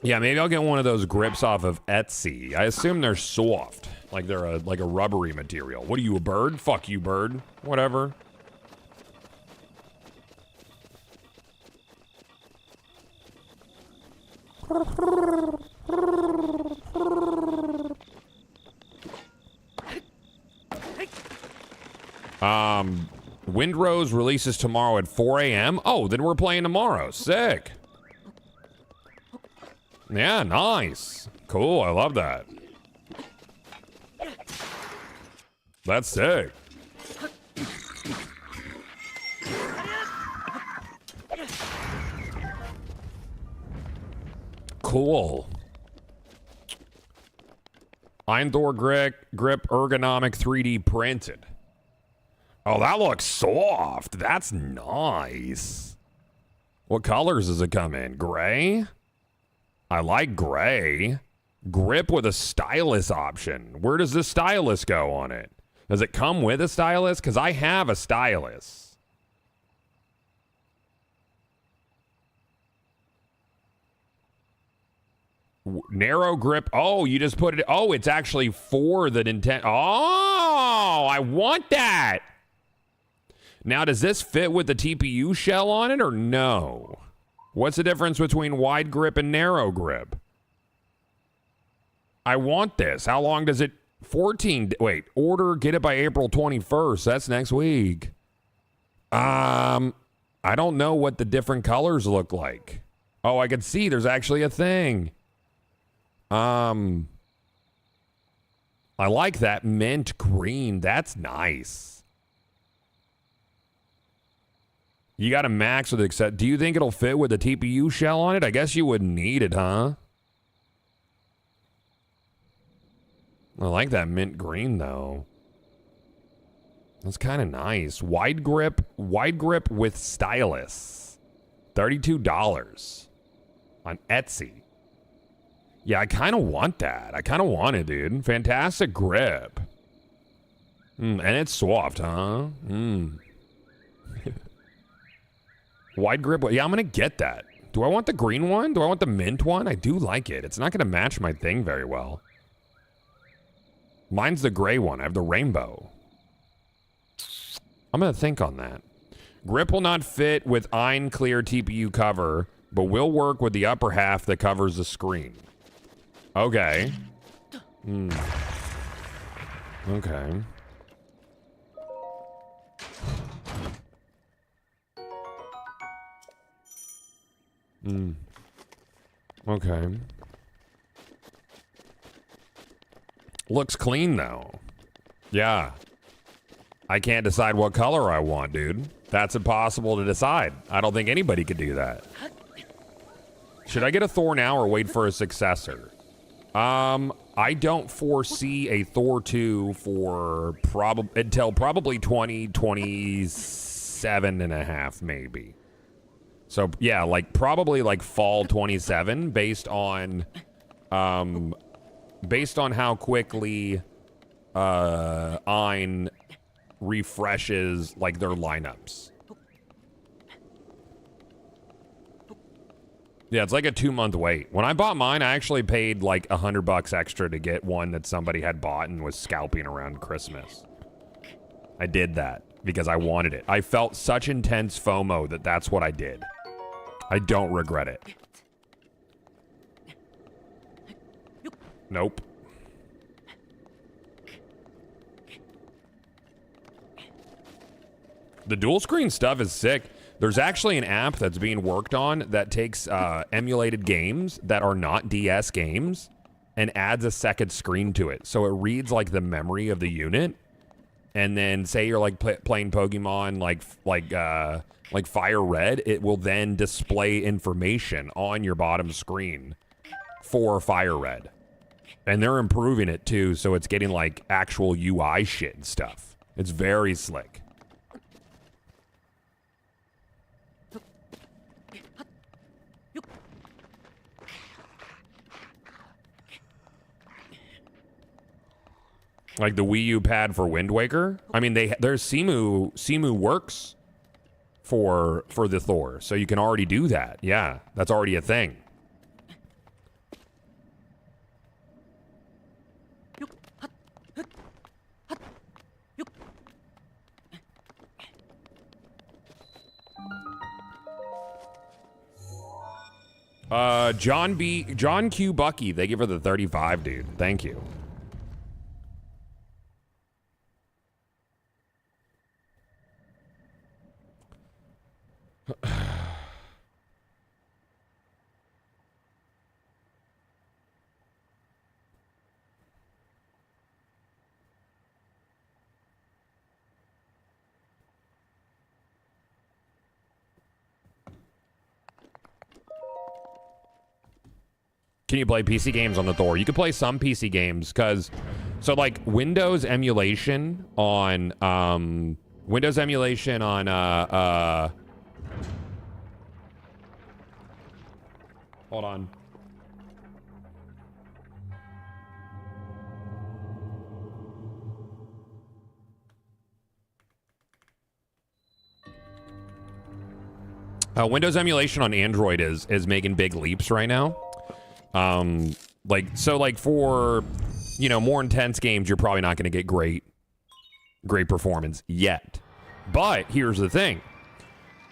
Yeah, maybe I'll get one of those grips off of Etsy. I assume they're soft. Like they're a rubbery material. What are you, a bird? Fuck you, bird. Whatever. Windrose releases tomorrow at 4 a.m. Oh, then we're playing tomorrow. Sick. Yeah, nice. Cool, I love that. That's sick. Cool. Einthor grip ergonomic 3D printed. Oh, that looks soft. That's nice. What colors does it come in? Gray? I like gray. Grip with a stylus option. Where does the stylus go on it? Does it come with a stylus? Because I have a stylus. Narrow grip. Oh, you just put it. Oh, it's actually for the Nintendo. Oh, I want that. Now, does this fit with the TPU shell on it or no? What's the difference between wide grip and narrow grip? I want this. How long does it? 14. Wait, order, get it by April 21st. That's next week. I don't know what the different colors look like. Oh, I can see there's actually a thing. I like that mint green. That's nice. You got a max with it, except do you think it'll fit with the TPU shell on it? I guess you wouldn't need it, huh? I like that mint green though. That's kind of nice. Wide grip with stylus. $32 on Etsy. Yeah, I kind of want that. I kind of want it, dude. Fantastic grip. And it's soft, huh? Wide grip. Yeah, I'm going to get that. Do I want the green one? Do I want the mint one? I do like it. It's not going to match my thing very well. Mine's the gray one. I have the rainbow. I'm going to think on that. Grip will not fit with Ein Clear TPU cover, but will work with the upper half that covers the screen. Okay. Okay. Okay. Looks clean though. Yeah. I can't decide what color I want, dude. That's impossible to decide. I don't think anybody could do that. Should I get a Thor now or wait for a successor? I don't foresee a Thor 2 for until probably 2027 and a half, maybe. So yeah, like probably like fall 27 based on how quickly Ein refreshes like their lineups. Yeah, it's like a 2-month wait. When I bought mine, I actually paid like $100 extra to get one that somebody had bought and was scalping around Christmas. I did that because I wanted it. I felt such intense FOMO that that's what I did. I don't regret it. Nope. The dual screen stuff is sick. There's actually an app that's being worked on that takes emulated games that are not DS games and adds a second screen to it. So it reads like the memory of the unit. And then say you're like playing Pokemon like Fire Red, it will then display information on your bottom screen for Fire Red. And they're improving it too, so it's getting like actual UI shit and stuff. It's very slick. Like the Wii U pad for Wind Waker. I mean, there's Simu works for the Thor, so you can already do that. Yeah, that's already a thing. John Q. Bucky, thank you for the 35, dude. Thank you. Can you play PC games on the Thor? You can play some PC games because, so like Windows emulation on, hold on. Windows emulation on Android is making big leaps right now. Like for, you know, more intense games, you're probably not going to get great performance yet. But here's the thing.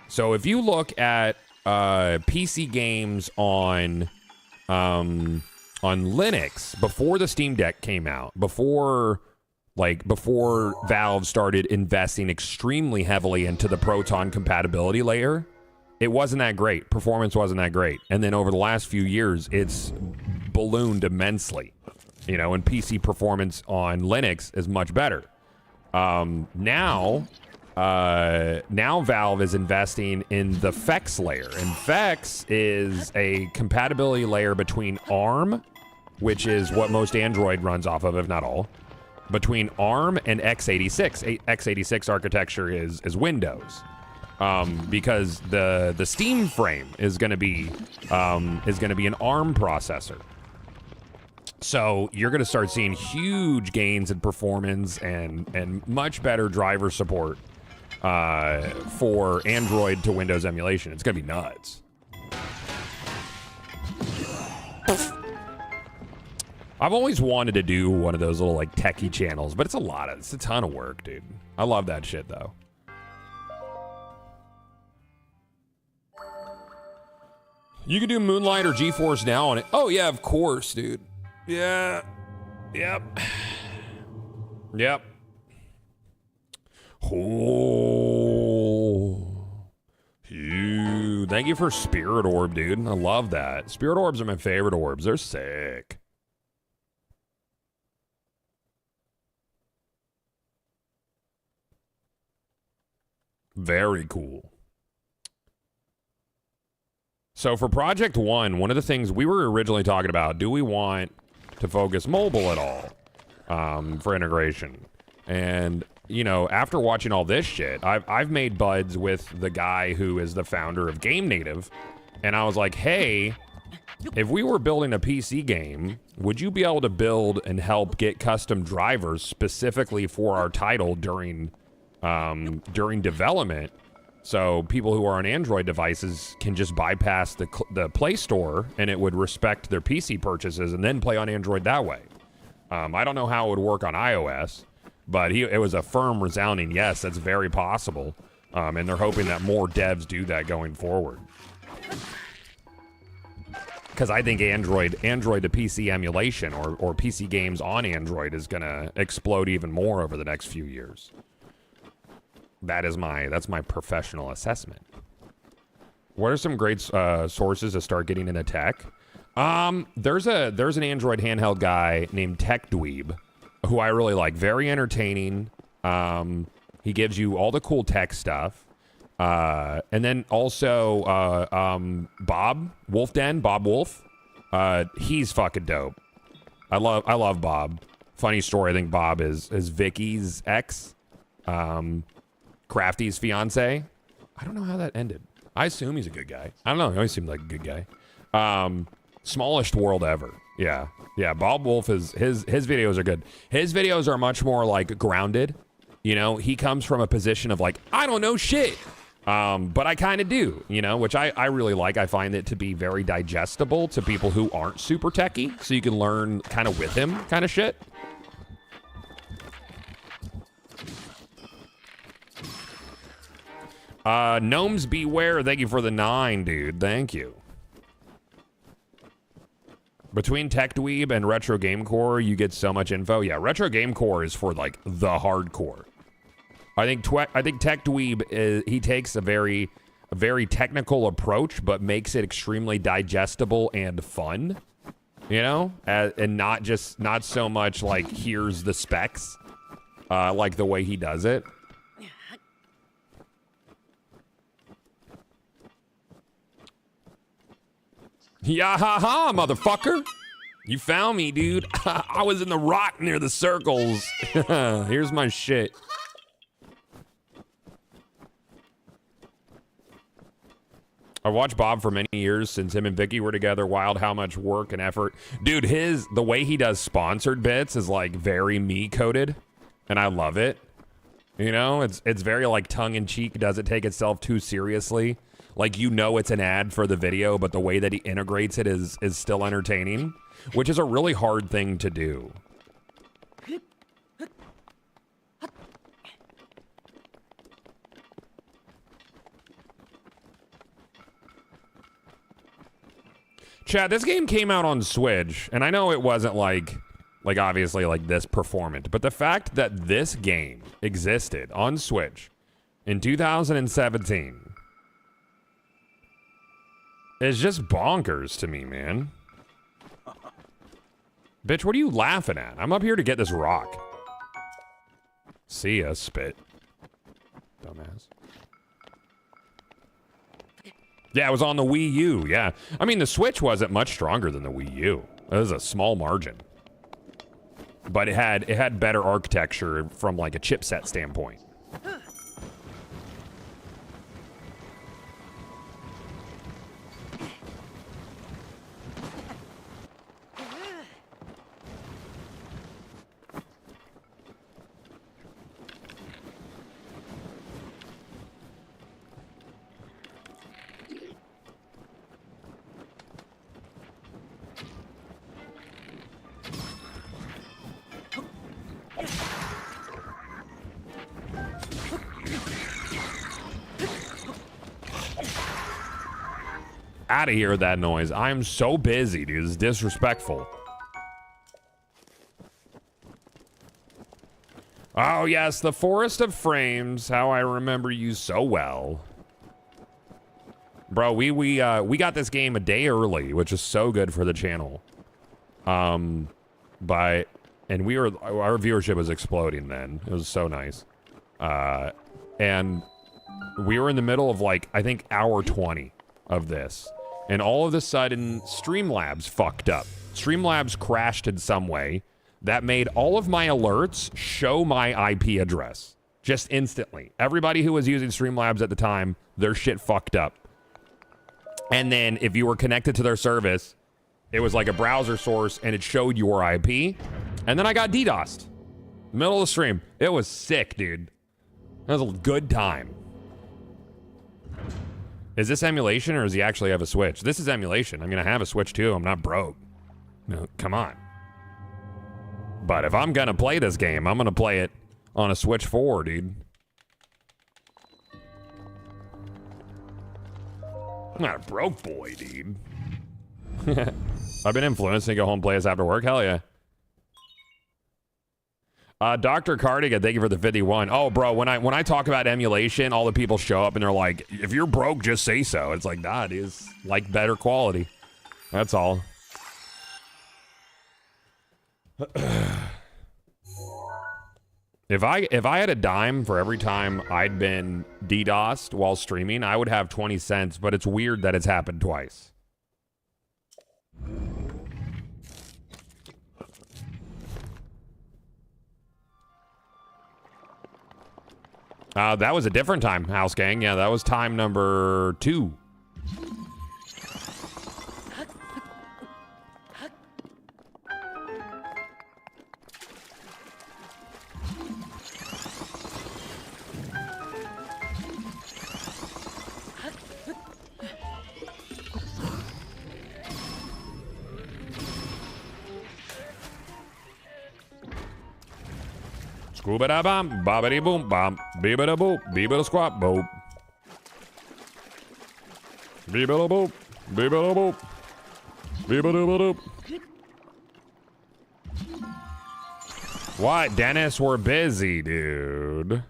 So if you look at PC games on Linux before the Steam Deck came out, before Valve started investing extremely heavily into the Proton compatibility layer, it wasn't that great. Performance wasn't that great. And then over the last few years, it's ballooned immensely. You know, and PC performance on Linux is much better. Now Valve is investing in the FEX layer. And FEX is a compatibility layer between ARM, which is what most Android runs off of, if not all, between ARM and x86. x86 architecture is Windows. Because the Steam frame is going to be an ARM processor. So you're going to start seeing huge gains in performance and much better driver support for Android to Windows emulation. It's going to be nuts. I've always wanted to do one of those little like techie channels, but it's a ton of work, dude. I love that shit though. You can do Moonlight or GeForce Now on it. Oh, yeah, of course, dude. Yeah. Yep. Yep. Oh. Ew. Thank you for Spirit Orb, dude. I love that. Spirit Orbs are my favorite orbs. They're sick. Very cool. So for Project One, one of the things we were originally talking about, do we want to focus mobile at all for integration? And, you know, after watching all this shit, I've made buds with the guy who is the founder of Game Native, and I was like, hey, if we were building a PC game, would you be able to build and help get custom drivers specifically for our title during development? So people who are on Android devices can just bypass the Play Store, and it would respect their PC purchases and then play on Android that way. I don't know how it would work on iOS, but it was a firm, resounding yes, that's very possible. And they're hoping that more devs do that going forward. Because I think Android to PC emulation or PC games on Android is going to explode even more over the next few years. That's my professional assessment. What are some great sources to start getting into tech? There's an Android handheld guy named Tech Dweeb who I really like. Very entertaining. He gives you all the cool tech stuff. And then also Bob Wolf. He's fucking dope. I love Bob. Funny story. I think Bob is Vicky's ex. Crafty's fiance. I don't know how that ended. I assume he's a good guy. I don't know. He always seemed like a good guy. Smallest world ever. Yeah. Bob Wolf his videos are good. His videos are much more like grounded. You know, he comes from a position of like, I don't know shit. But I kind of do, you know, which I really like. I find it to be very digestible to people who aren't super techie. So you can learn kind of with him kind of shit. Gnomes Beware, thank you for the 9, dude. Thank you. Between Tech Dweeb and Retro Game Core, you get so much info. Yeah, Retro Game Core is for like the hardcore. I think Tech Dweeb he takes a very technical approach, but makes it extremely digestible and fun. You know, and not so much like here's the specs, like the way he does it. Yeah, ha ha, motherfucker! You found me, dude. I was in the rock near the circles. Here's my shit. I've watched Bob for many years since him and Vicky were together. Wild how much work and effort. Dude, the way he does sponsored bits is like very me-coded, and I love it. You know, it's very like tongue-in-cheek, doesn't take itself too seriously. Like, you know it's an ad for the video, but the way that he integrates it is still entertaining, which is a really hard thing to do. Chad, this game came out on Switch, and I know it wasn't like obviously like this performant, but the fact that this game existed on Switch in 2017 is just bonkers to me, man. Bitch, what are you laughing at? I'm up here to get this rock. See ya, spit. Dumbass. Yeah, it was on the Wii U, yeah. I mean, the Switch wasn't much stronger than the Wii U. It was a small margin. But it had better architecture from like a chipset standpoint. Out of here with that noise. I'm so busy, dude. It's disrespectful. Oh, yes, the Forest of Frames. How I remember you so well. Bro, we got this game a day early, which is so good for the channel. And our viewership was exploding then. It was so nice. And we were in the middle of like, I think hour 20 of this. And all of a sudden, Streamlabs fucked up. Streamlabs crashed in some way that made all of my alerts show my IP address. Just instantly. Everybody who was using Streamlabs at the time, their shit fucked up. And then if you were connected to their service, it was like a browser source and it showed your IP. And then I got DDoSed. Middle of the stream. It was sick, dude. That was a good time. Is this emulation or does he actually have a Switch? This is emulation. I mean, I have a Switch too. I'm not broke. No, come on. But if I'm gonna play this game, I'm gonna play it on a Switch 4, dude. I'm not a broke boy, dude. I've been influenced to go home and play this after work. Hell yeah. Dr. Cardigan, thank you for the 51. Oh, bro, when I talk about emulation, all the people show up and they're like, if you're broke, just say so. It's like, nah, it is like better quality. That's all. If I had a dime for every time I'd been DDoSed while streaming, I would have 20 cents, but it's weird that it's happened twice. That was a different time, House Gang. Yeah, that was time number 2. Scooba-da-bum, bobbity-boom-bum, beeba-da-boop, beeba-da-squat-boop. Beeba-da-boop, beeba-da-boop, Beep-a-doop-a-doop. What, Dennis? We're busy, dude.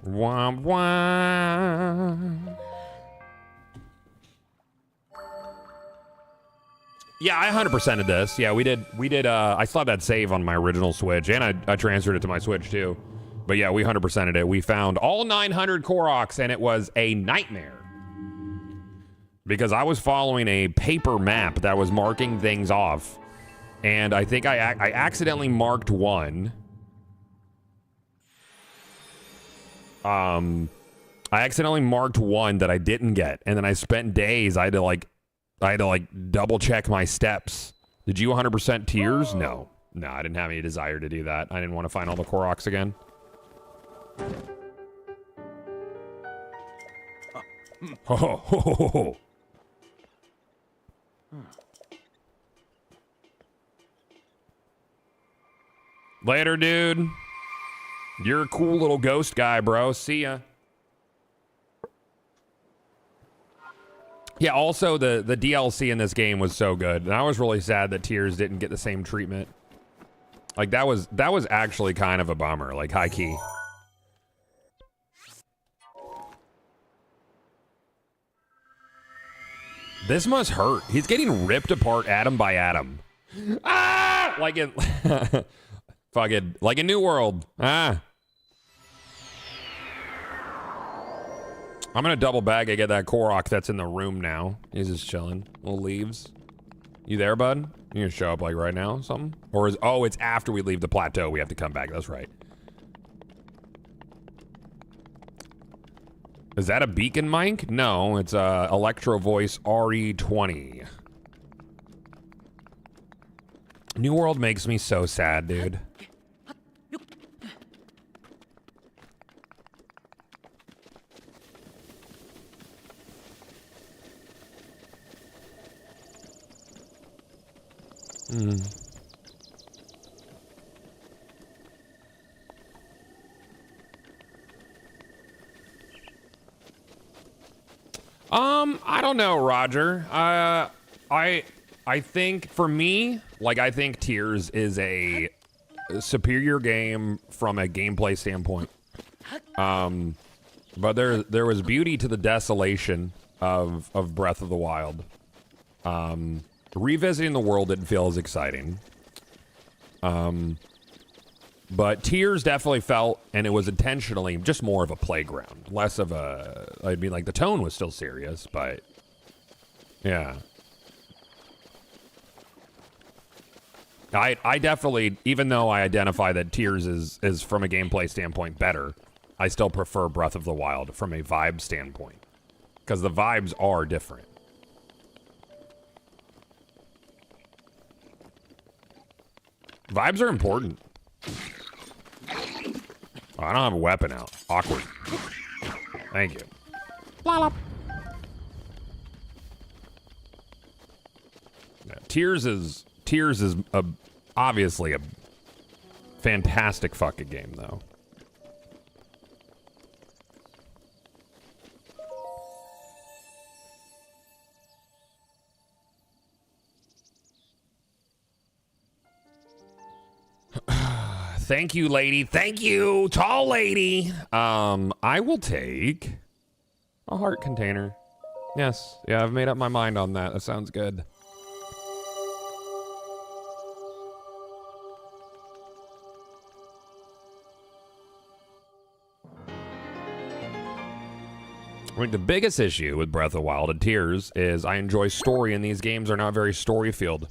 Womp womp. Yeah, I 100%ed this. Yeah, we did, I still have that save on my original Switch, and I transferred it to my Switch, too. But yeah, we 100%ed it. We found all 900 Koroks, and it was a nightmare. Because I was following a paper map that was marking things off. And I think I accidentally marked one. I accidentally marked one that I didn't get, and then I spent days. I had to double check my steps. Did you 100% tears? No, I didn't have any desire to do that. I didn't want to find all the Koroks again. Ho ho ho ho ho. Later, dude. You're a cool little ghost guy, bro. See ya. Yeah, also the DLC in this game was so good. And I was really sad that Tears didn't get the same treatment. Like that was actually kind of a bummer, like high key. This must hurt. He's getting ripped apart atom by atom. Ah! Like in fucking like in New World. Ah. I'm gonna double bag and get that Korok that's in the room now. He's just chilling. Little leaves. You there, bud? You gonna show up like right now, something? Or is it's after we leave the plateau we have to come back. That's right. Is that a beacon mic? No, it's a Electro Voice RE20. New World makes me so sad, dude. I don't know, Roger. I think for me, like I think Tears is a superior game from a gameplay standpoint. But there was beauty to the desolation of Breath of the Wild. Revisiting the world didn't feel as exciting. But Tears definitely felt, and it was intentionally just more of a playground, less of a, I mean, like the tone was still serious, but yeah. I definitely, even though I identify that Tears is from a gameplay standpoint better, I still prefer Breath of the Wild from a vibe standpoint, because the vibes are different. Vibes are important. Oh, I don't have a weapon out. Awkward. Thank you. Yeah, Tears is obviously a fantastic fucking game, though. Thank you, lady. Thank you, tall lady. I will take a heart container. Yes. Yeah, I've made up my mind on that. That sounds good. I think the biggest issue with Breath of the Wild and Tears is I enjoy story, and these games are not very story-filled.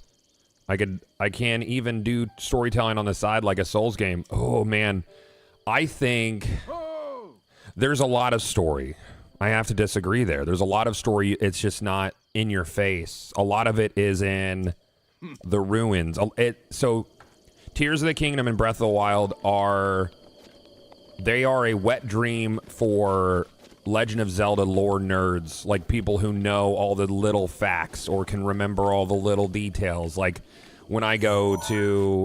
I can even do storytelling on the side like a Souls game. Oh, man. I think there's a lot of story. I have to disagree there. There's a lot of story. It's just not in your face. A lot of it is in the ruins. So Tears of the Kingdom and Breath of the Wild are a wet dream for Legend of Zelda lore nerds, like people who know all the little facts or can remember all the little details. Like when I go to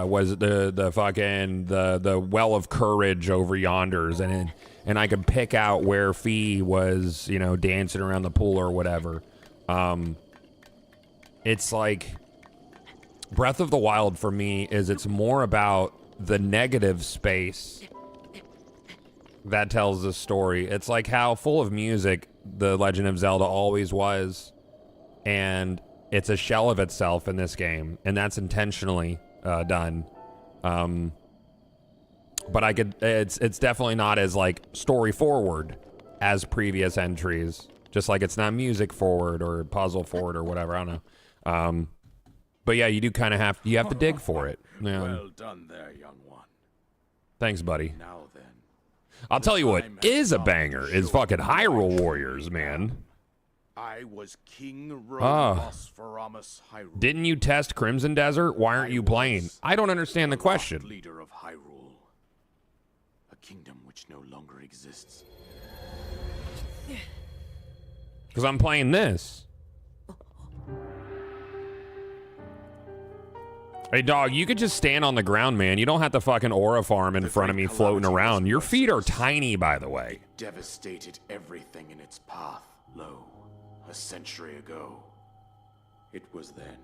was it the fucking the Well of Courage over yonders, and I could pick out where Fee was, you know, dancing around the pool or whatever. It's like Breath of the Wild for me is it's more about the negative space that tells the story. It's like how full of music the Legend of Zelda always was, and it's a shell of itself in this game, and that's intentionally done. But it's definitely not as like story forward as previous entries. Just like it's not music forward or puzzle forward or whatever. I don't know. But yeah, you do kind of have to dig for it. Yeah. Well done there, young one. Thanks, buddy. Now then, I'll tell you what is a banger is fucking Hyrule Warriors, man. I was King Rhodos Varamus Hyrule. Didn't you test Crimson Desert? Why aren't you playing? I don't understand the question. Leader of Hyrule, a kingdom which no longer exists. Because I'm playing this. Hey, dog, you could just stand on the ground, man. You don't have to fucking aura farm in front of me floating around. Your feet are tiny, by the way. It devastated everything in its path. Lo, a century ago. It was then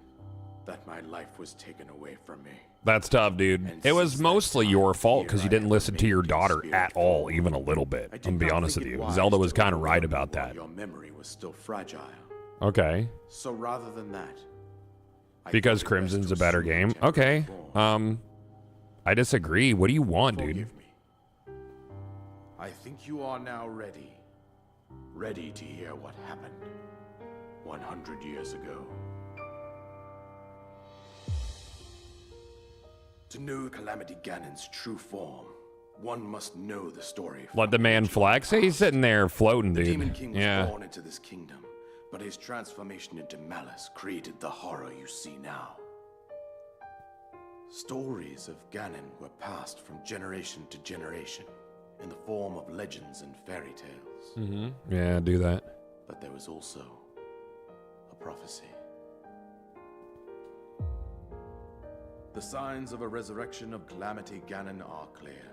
that my life was taken away from me. That's tough, dude. It was mostly your fault because you didn't listen to your daughter at all, even a little bit. I'm gonna be honest with you. Zelda was kind of right about that. Your memory was still fragile. Okay. So rather than that, because Crimson's a better game. Okay. I disagree. What do you want, dude? Forgive me. I think you are now ready. Ready to hear what happened 100 years ago. To know Calamity Ganon's true form, one must know the story. Let the man flex. Hey, he's sitting there floating, dude. The Demon King was Yeah. born into this kingdom, but his transformation into malice created the horror you see now. Stories of Ganon were passed from generation to generation in the form of legends and fairy tales. Mm-hmm. Yeah, do that. But there was also a prophecy. The signs of a resurrection of Calamity Ganon are clear,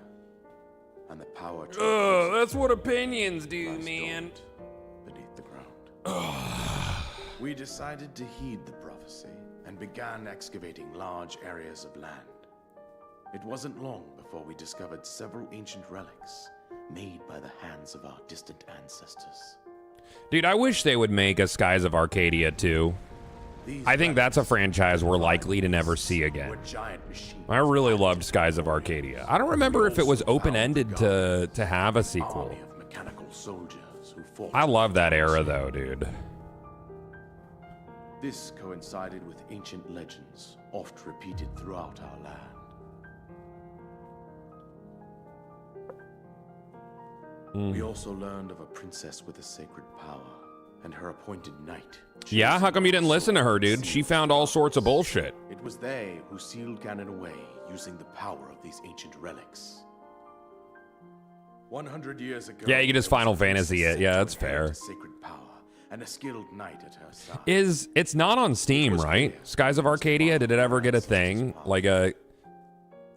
and the power to That's what opinions do, lies man. dormant beneath the ground. We decided to heed the prophecy and began excavating large areas of land. It wasn't long before we discovered several ancient relics made by the hands of our distant ancestors. Dude, I wish they would make a Skies of Arcadia too. These I think that's a relics franchise we're likely to never see again. were giant machines. I really loved Skies of Arcadia. I don't remember if it was open-ended to have a sequel. Army of mechanical soldiers who fought. I love that era though, dude. This coincided with ancient legends, oft repeated throughout our land. We also learned of a princess with a sacred power, and her appointed knight. Yeah, how come you didn't listen to her, dude? She found all sorts of bullshit. It was they who sealed Ganon away using the power of these ancient relics. 100 years ago. Yeah, you can just there was Final a princess Fantasy it. sent Yeah, to that's inherit fair. a sacred power and a skilled knight at her side. It's not on Steam, right? Skies of Arcadia, did it ever get a thing? Like a...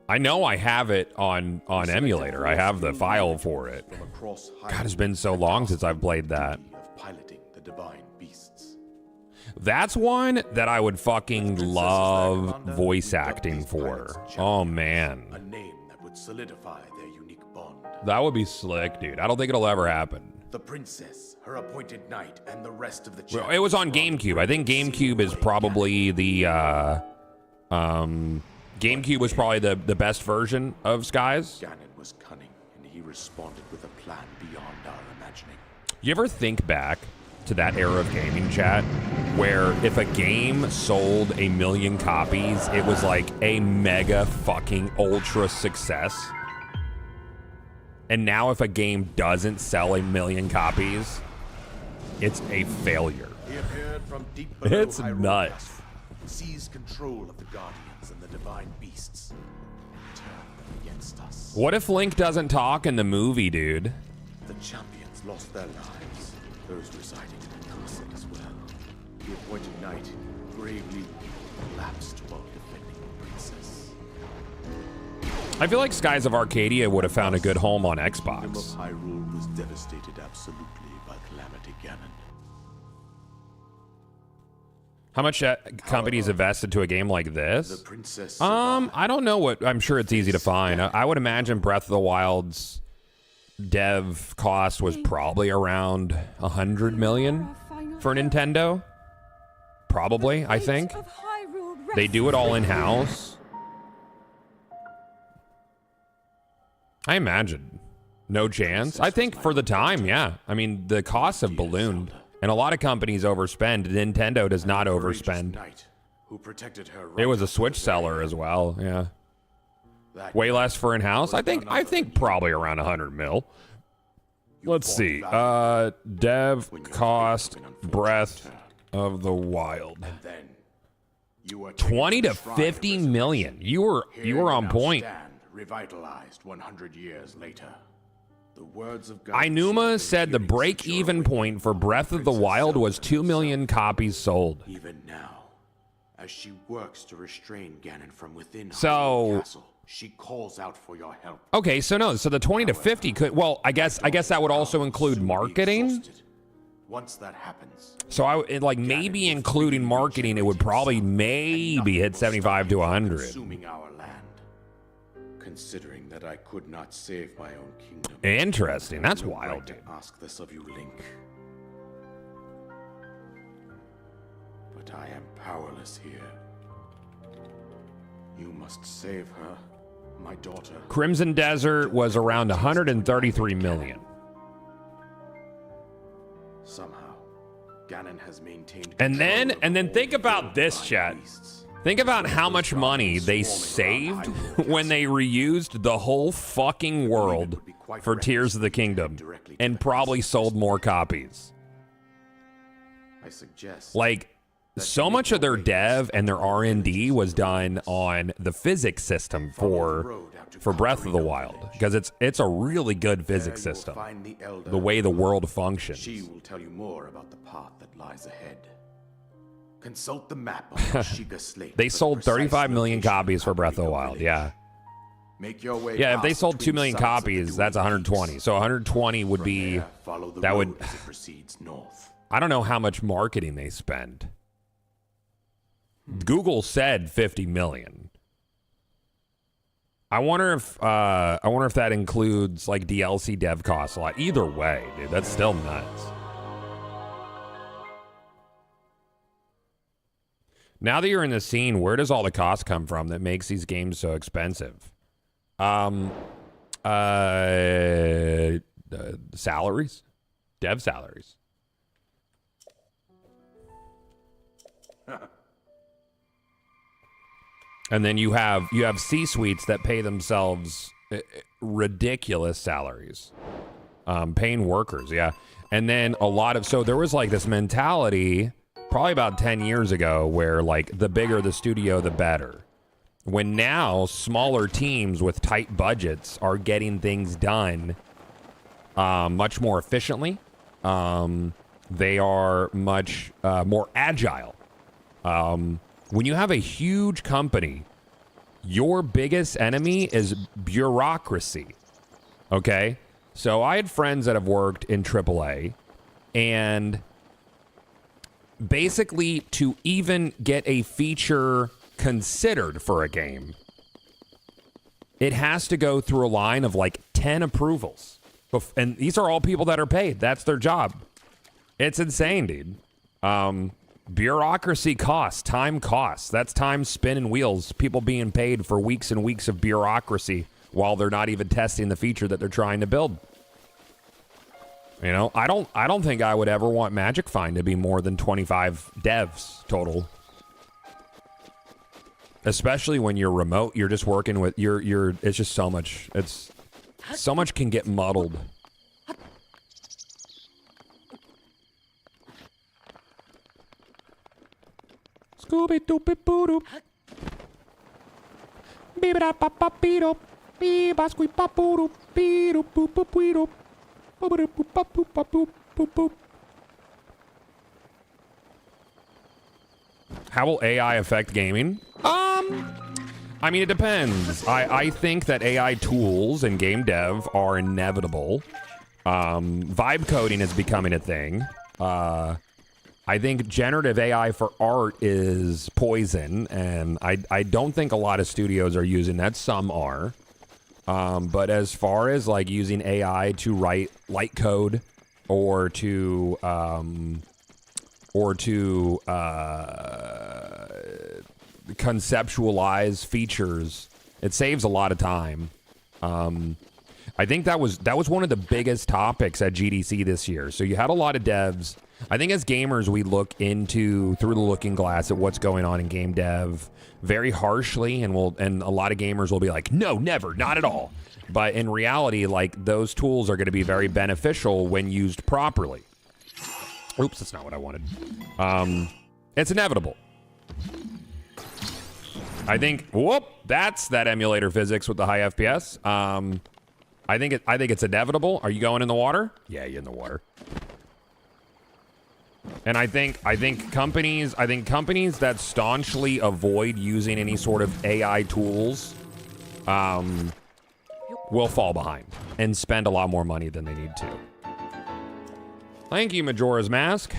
I know I have it on emulator. I have the file for it. From across God, it's been so long since I've played that. of piloting the divine beasts. That's one that I would fucking love voice acting for. Oh, man. A name that would solidify their unique bond. That would be slick, dude. I don't think it'll ever happen. The princess, her appointed knight, and the rest of the Well, it was on GameCube. I think GameCube is probably the, GameCube was probably the best version of Skies. Ganon was cunning, and he responded with a plan beyond our imagining. You ever think back to that era of gaming, chat, where if a game sold 1 million copies, it was like a mega fucking ultra success? And now if a game doesn't sell 1 million copies, it's a failure. He appeared from deep below It's Hyrule nuts. Castle, seized control of the Guardians and the divine beasts, and turned them against us. What if Link doesn't talk in the movie, dude? The champions lost their lives, those residing in the castle as well. The appointed knight bravely collapsed while defending the princess. I feel like Skies of Arcadia would have found a good home on The kingdom of Xbox. Hyrule was devastated absolutely by Calamity Ganon. How much companies invested to a game like The this? princess I don't know what. I'm sure it's easy to find. I would imagine Breath of the Wild's dev cost was probably around 100 million for Nintendo. Probably, I think. They do it all in-house. I imagine. No chance. I think for the time, yeah. I mean, the costs have ballooned. And a lot of companies overspend. Nintendo does not overspend. knight who protected her It was a right Switch to the very seller as well, yeah. That Way less for in-house. I think probably around 100 mil. Let's see. Dev cost Breath of the Wild. then you were 20 to 50 million. You were on point. Revitalized 100 years later. The words of God Inuma said the break-even point for Breath of the Wild was 2 million copies sold. Even now, as she works to restrain Ganon from within So- Hyrule Castle, she calls out for your help. Okay, so the 20 to 50 could, well, I guess that would also include Soon be marketing. exhausted. Once that happens, So maybe including marketing, it would probably maybe hit 75 to 100. consuming our land. Considering that I could not save my own kingdom. Interesting. That's no wild, right to dude. ask this of you, Link. But I am powerless here. You must save her, my daughter. Crimson Desert was around 133 million. Somehow, Ganon has maintained. And then control of think all about this, divine chat. beasts. Think about how much money they saved when they reused the whole fucking world for Tears of the Kingdom and probably sold more copies. I suggest. Like, so much of their dev and their R&D was done on the physics system for Breath of the Wild, because it's a really good physics there you will system. find the elder. The way the world She functions. will tell you more about the path that lies ahead. Consult the map on the Sheikah slate. They for the sold precise 35 million location copies for Breath of the Paprika Wild. Village. Yeah. Make your way Yeah, if they past sold 2 between million sides of the copies, dual that's 120. peaks. So 120 would From be, there, follow the that would, road as it proceeds north. I don't know how much marketing they spend. Google said 50 million. I wonder if that includes like DLC dev costs a lot. Either way, dude, that's still nuts. Now that you're in the scene, where does all the cost come from that makes these games so expensive? Salaries, dev salaries. And then you have C-suites that pay themselves ridiculous salaries, paying workers, yeah. And then so there was like this mentality probably about 10 years ago where like the bigger the studio, the better. When now smaller teams with tight budgets are getting things done much more efficiently. They are much more agile. When you have a huge company, your biggest enemy is bureaucracy. Okay? So I had friends that have worked in AAA, and basically to even get a feature considered for a game, it has to go through a line of like 10 approvals. And these are all people that are paid. That's their job. It's insane, dude. Bureaucracy costs, time costs. That's time spinning wheels, people being paid for weeks and weeks of bureaucracy while they're not even testing the feature that they're trying to build. You know, I don't think I would ever want Magic Find to be more than 25 devs total. Especially when you're remote, you're just working with it's just so much. It's so much can get muddled. Scooby Dooby Boo Doop. Beep da ba ba beep doop. Beep ba squeep ba boo doop. Beep doop boop boop beep doop. How will AI affect gaming? I mean, it depends. I think that AI tools and game dev are inevitable. Vibe coding is becoming a thing. I think generative AI for art is poison, and I don't think a lot of studios are using that. Some are. But as far as like using AI to write light code or to conceptualize features, it saves a lot of time. I think that was one of the biggest topics at GDC this year. So you had a lot of devs. I think as gamers, we look through the looking glass at what's going on in game dev very harshly, and a lot of gamers will be like, no, never, not at all. But in reality, like, those tools are going to be very beneficial when used properly. Oops, that's not what I wanted. It's inevitable. I think, whoop, that's that emulator physics with the high FPS. I think it's inevitable. Are you going in the water? Yeah, you're in the water. And I think companies that staunchly avoid using any sort of AI tools will fall behind and spend a lot more money than they need to. Thank you, Majora's Mask.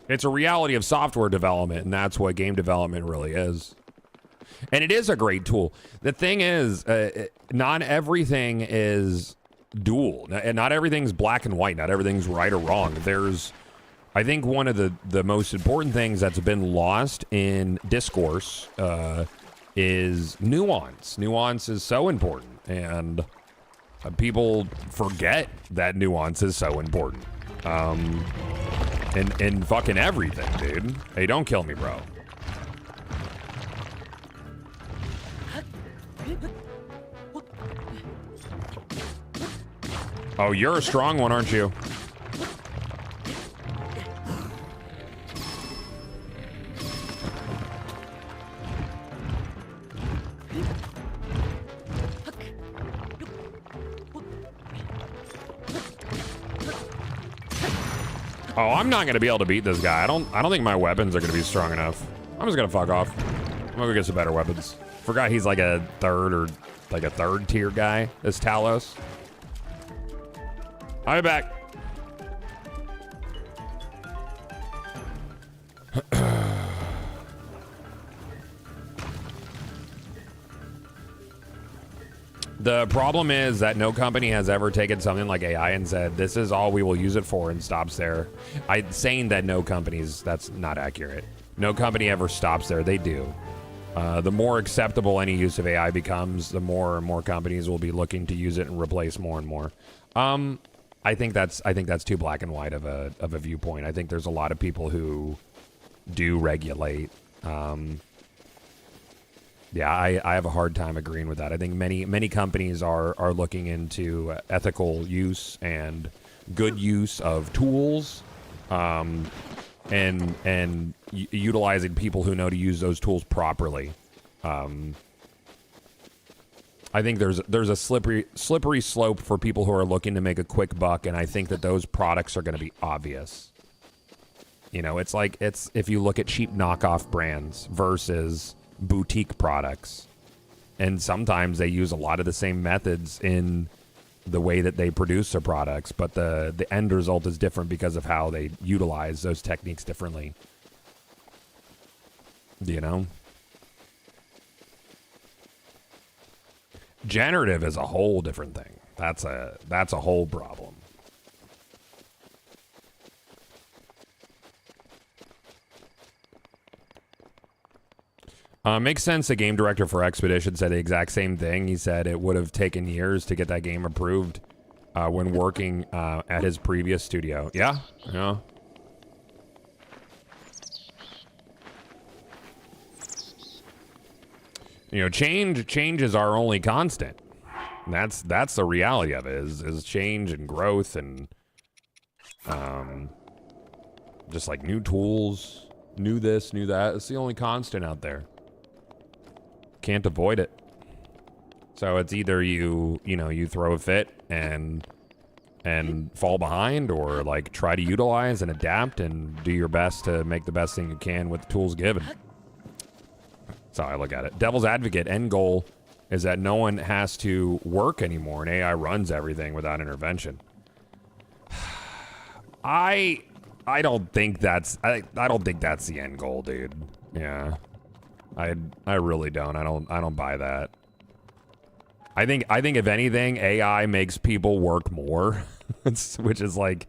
It's a reality of software development, and that's what game development really is. And it is a great tool. The thing is, not everything is dual. Not everything's black and white. Not everything's right or wrong. I think one of the most important things that's been lost in discourse is nuance. Nuance is so important, and people forget that nuance is so important. In fucking everything, dude. Hey, don't kill me, bro. Oh, you're a strong one, aren't you? Oh, I'm not gonna be able to beat this guy. I don't think my weapons are gonna be strong enough. I'm just gonna fuck off. I'm gonna go get some better weapons. Forgot he's like a third tier guy. This Talos. I'll be back. The problem is that no company has ever taken something like AI and said, this is all we will use it for, and stops there. Saying that no companies, that's not accurate. No company ever stops there. They do. The more acceptable any use of AI becomes, the more and more companies will be looking to use it and replace more and more. I think that's too black and white of a viewpoint. I think there's a lot of people who do regulate. Yeah, I have a hard time agreeing with that. I think many companies are looking into ethical use and good use of tools, and utilizing people who know to use those tools properly. I think there's a slippery slope for people who are looking to make a quick buck, and I think that those products are going to be obvious. You know, it's if you look at cheap knockoff brands versus boutique products, and sometimes they use a lot of the same methods in the way that they produce their products, but the end result is different because of how they utilize those techniques differently. You know? Generative is a whole different thing. That's a whole problem. Makes sense. The game director for Expedition said the exact same thing. He said it would have taken years to get that game approved when working at his previous studio. Yeah, yeah. You know, change is our only constant. And that's the reality of it, is change and growth, and just like new tools, new this, new that. It's the only constant out there. Can't avoid it. So it's either you throw a fit and fall behind, or like try to utilize and adapt and do your best to make the best thing you can with the tools given. That's how I look at it. Devil's advocate end goal is that no one has to work anymore and AI runs everything without intervention. I don't think that's I don't think that's the end goal, dude. Yeah. I really don't. I don't buy that. I think if anything, AI makes people work more, which is like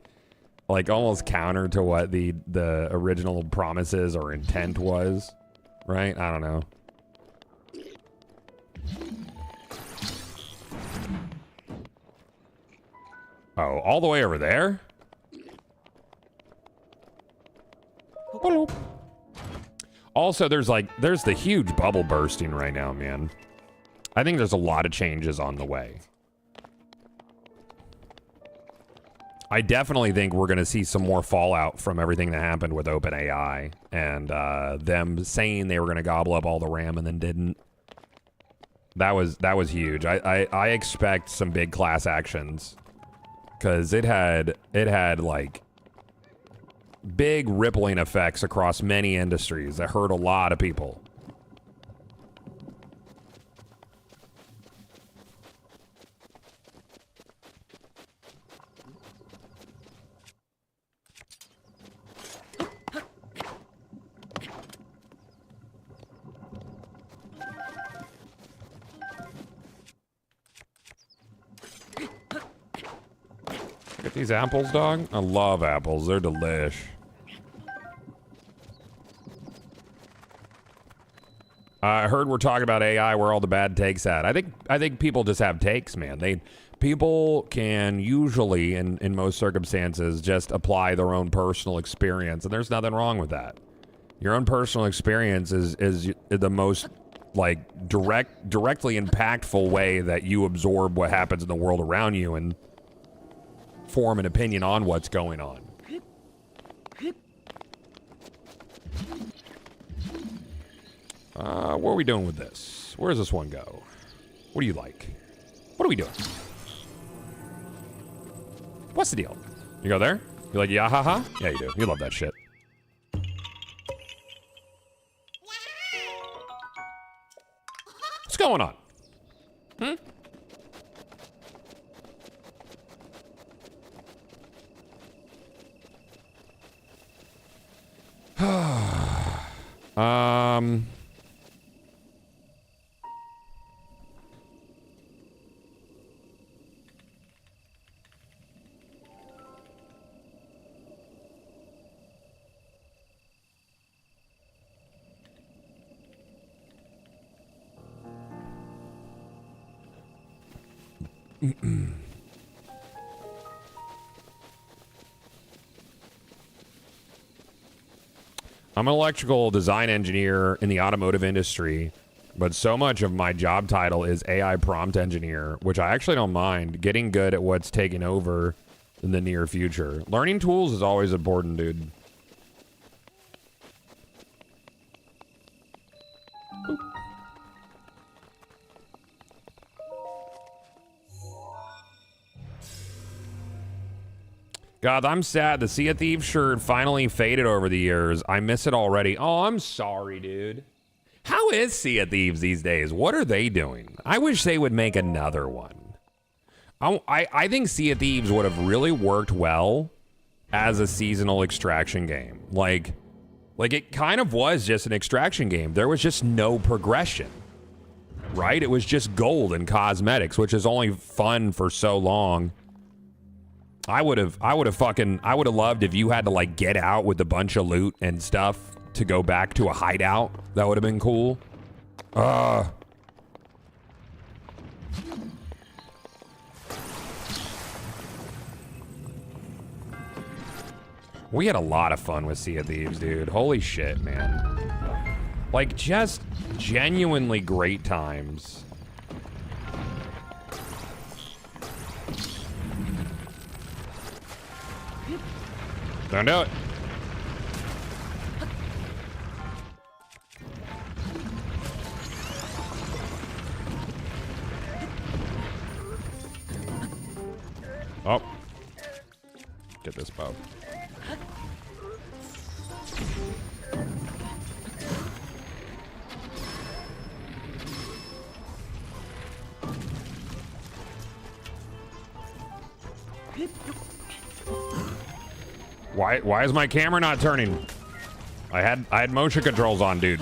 almost counter to what the original promises or intent was, right? I don't know. Oh, all the way over there? Also, there's the huge bubble bursting right now, man. I think there's a lot of changes on the way. I definitely think we're going to see some more fallout from everything that happened with OpenAI and them saying they were going to gobble up all the RAM and then didn't. That was huge. I expect some big class actions because it had like big rippling effects across many industries that hurt a lot of people. Get these apples, dog. I love apples. They're delish. I heard we're talking about AI, where all the bad takes at. I think people just have takes, man. People can usually, in most circumstances, just apply their own personal experience, and there's nothing wrong with that. Your own personal experience is the most like directly impactful way that you absorb what happens in the world around you and form an opinion on what's going on. What are we doing with this? Where does this one go? What do you like? What are we doing? What's the deal? You go there? You like yeah, haha? Yeah, you do. You love that shit. What's going on? I'm an electrical design engineer in the automotive industry, but so much of my job title is AI prompt engineer, which I actually don't mind. Getting good at what's taking over in the near future. Learning tools is always important, dude. God, I'm sad. The Sea of Thieves shirt finally faded over the years. I miss it already. Oh, I'm sorry, dude. How is Sea of Thieves these days? What are they doing? I wish they would make another one. I think Sea of Thieves would have really worked well as a seasonal extraction game. Like it kind of was just an extraction game. There was just no progression, right? It was just gold and cosmetics, which is only fun for so long. I would have loved if you had to like get out with a bunch of loot and stuff to go back to a hideout. That would have been cool. We had a lot of fun with Sea of Thieves, dude. Holy shit, man. Like, just genuinely great times. Don't do it. at this bow. Why is my camera not turning? I had motion controls on, dude.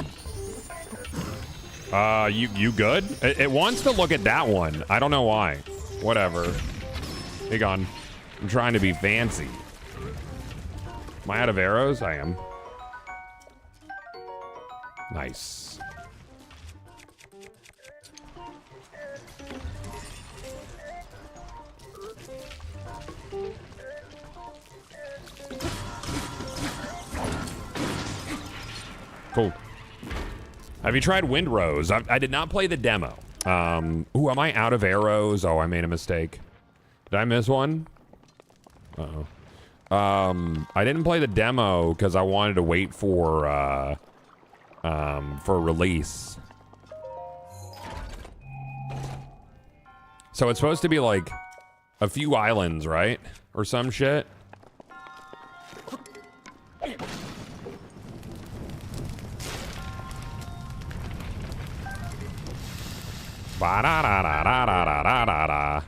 You good? It wants to look at that one. I don't know why. Whatever. Hey, gone. I'm trying to be fancy. Am I out of arrows? I am. Nice. Cool. Have you tried Windrose? I did not play the demo. Ooh, am I out of arrows? Oh, I made a mistake. Did I miss one? Uh-oh. I didn't play the demo because I wanted to wait for release. So it's supposed to be like a few islands, right? Or some shit. Ba-da-da-da-da-da-da-da-da.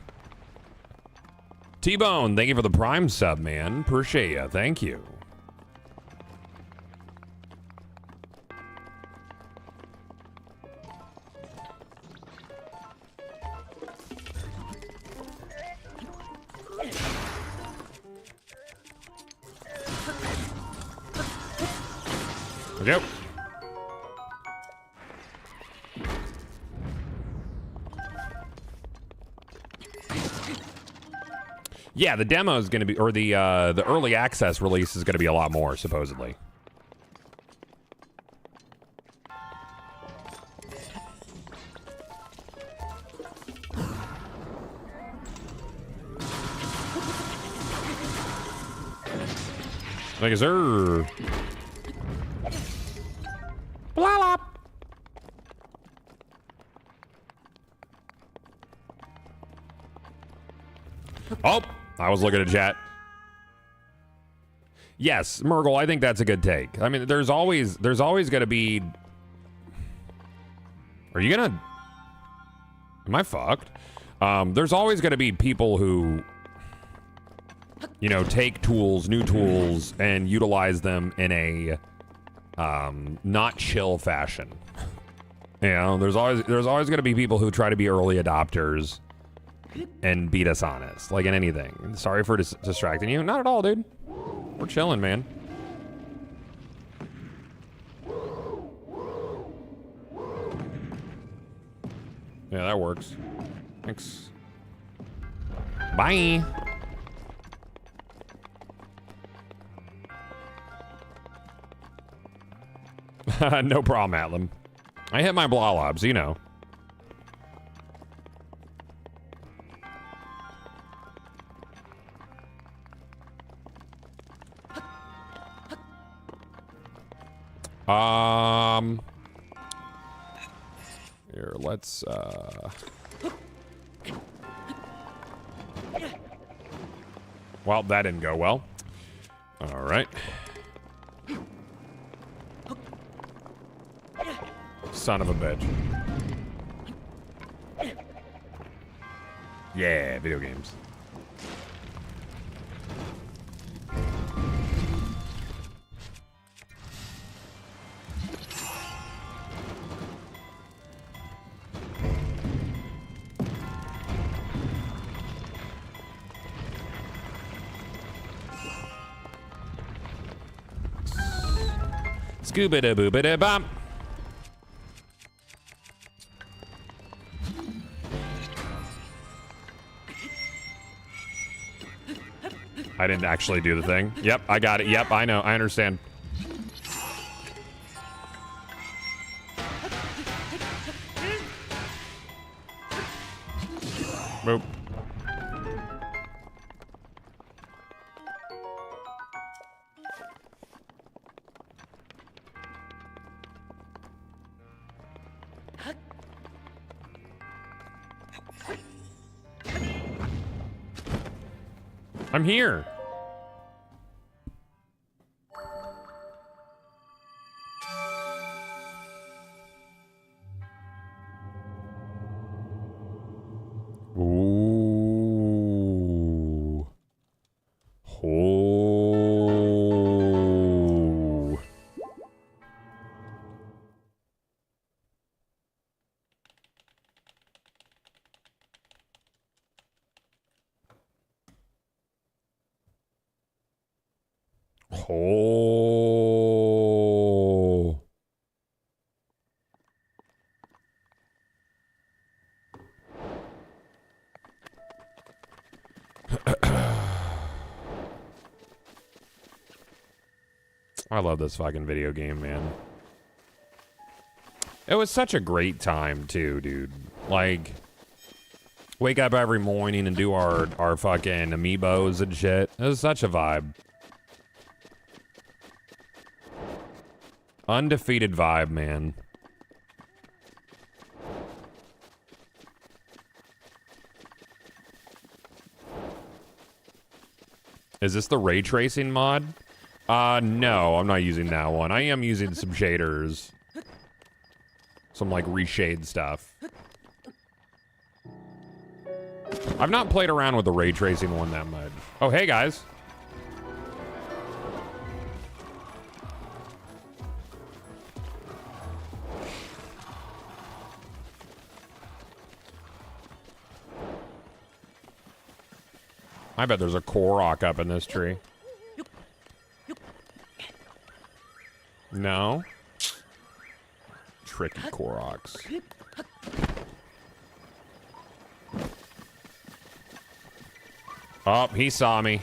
T-Bone, thank you for the Prime sub, man. Appreciate ya. Thank you. Yep. Yeah, the demo is going to be, or the early access release is going to be a lot more, supposedly. Like, is there... Blah, blah. Oh, I was looking at chat. Yes, Murgle, I think that's a good take. I mean, there's always going to be... Are you going to... Am I fucked? There's always going to be people who, you know, take tools, new tools, and utilize them in a not chill fashion. You know, there's always going to be people who try to be early adopters and be dishonest, like in anything. Sorry for distracting you. Not at all, dude. We're chilling, man. Yeah, that works. Thanks. Bye. No problem, Atlam. I hit my blolobs, you know. Here, let's, well, that didn't go well. All right. Son of a bitch. Yeah, video games. Scooba-da-booba-da-bop. I didn't actually do the thing. Yep, I got it. Yep, I know. I understand. Boop. I'm here. Oh. I love this fucking video game, man. It was such a great time, too, dude. Like, wake up every morning and do our fucking amiibos and shit. It was such a vibe. Undefeated vibe, man. Is this the ray tracing mod? No, I'm not using that one. I am using some shaders. Some, like, reshade stuff. I've not played around with the ray tracing one that much. Oh, hey, guys. I bet there's a Korok up in this tree. No? Tricky Koroks. Oh, he saw me.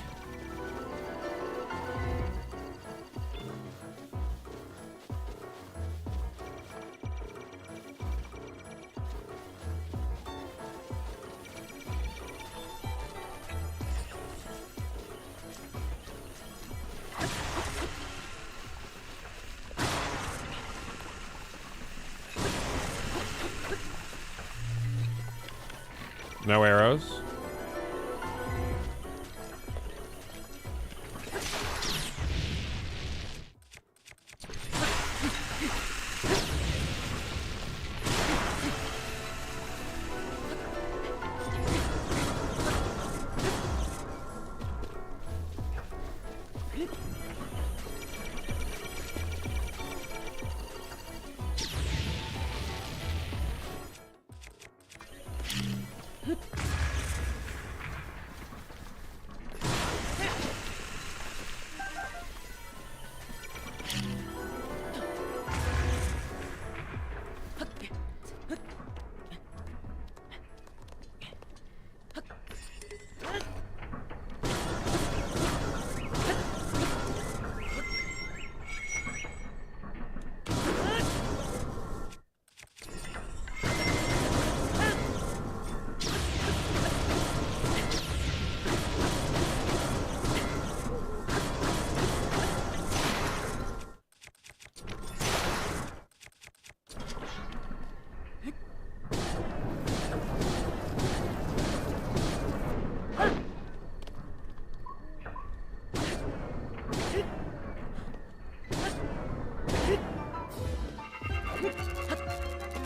No arrows.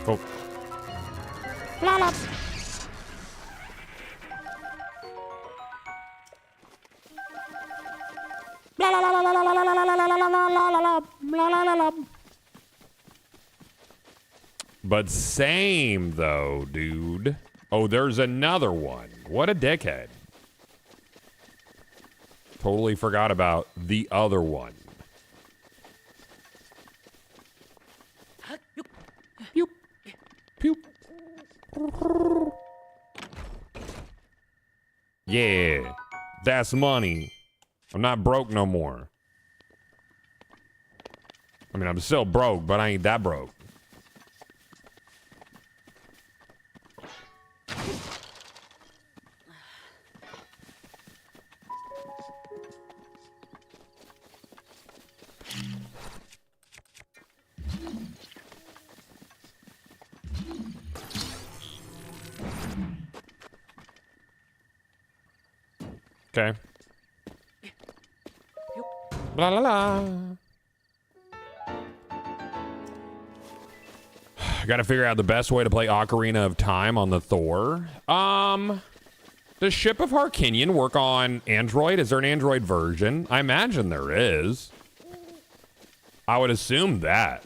Oh. But same, though, dude. Oh, there's another one. What a dickhead. Totally forgot about the other one. Pew. Pew. Yeah, that's money. I'm not broke no more. I mean, I'm still broke, but I ain't that broke. Okay. La la la. Gotta figure out the best way to play Ocarina of Time on the Thor. Does Ship of Harkinian work on Android? Is there an Android version? I imagine there is. I would assume that.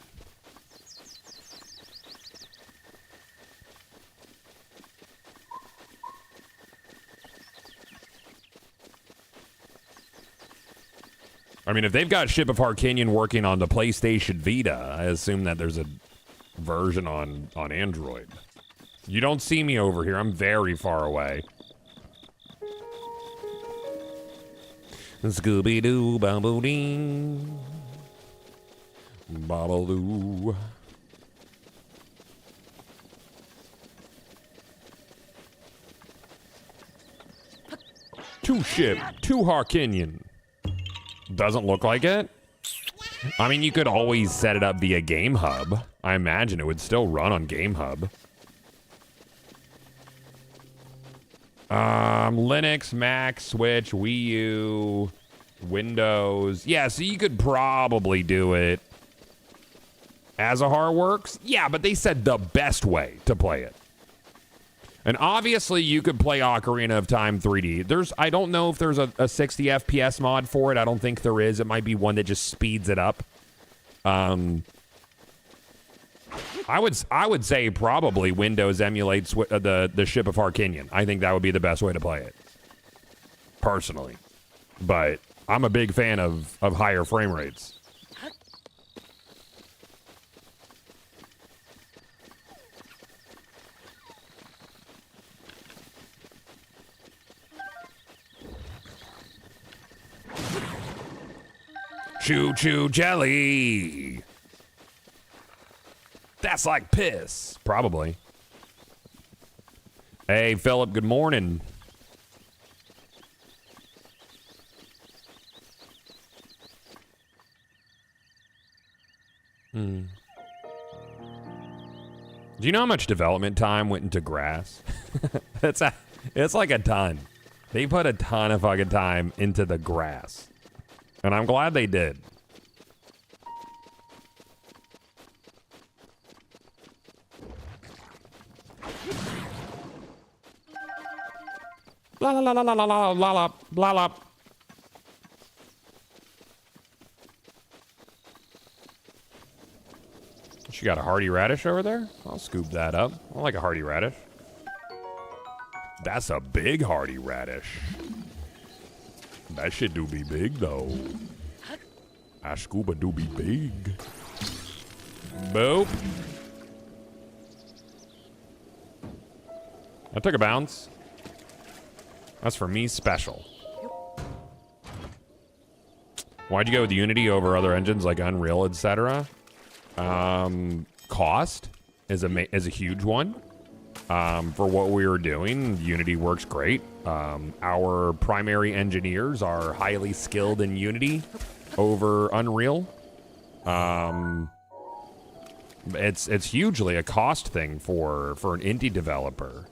I mean, if they've got Ship of Harkinian working on the PlayStation Vita, I assume that there's a version on Android. You don't see me over here. I'm very far away. Scooby-Doo, Bumble-Ding. Bobble-Doo. Two Ship, two Harkinian. Doesn't look like it. I mean, you could always set it up via Game Hub. I imagine it would still run on Game Hub. Linux, Mac, Switch, Wii U, Windows. Yeah, so you could probably do it as a HorrorWorks. Yeah, but they said the best way to play it. And obviously, you could play Ocarina of Time 3D. I don't know if there's a 60 FPS mod for it. I don't think there is. It might be one that just speeds it up. I would say probably Windows emulates the Ship of Harkinian. I think that would be the best way to play it, personally. But I'm a big fan of higher frame rates. Choo choo jelly. That's like piss. Probably. Hey, Philip, good morning. Do you know how much development time went into grass? It's like a ton. They put a ton of fucking time into the grass. And I'm glad they did. La la la la la la la la la la. She got a hardy radish over there? I'll scoop that up. I like a hardy radish. That's a big hardy radish. That shit do be big, though. That scuba do be big. Boop. I took a bounce. That's for me special. Why'd you go with Unity over other engines like Unreal, etc.? Cost is a huge one. For what we were doing, Unity works great. Our primary engineers are highly skilled in Unity over Unreal. It's hugely a cost thing for an indie developer.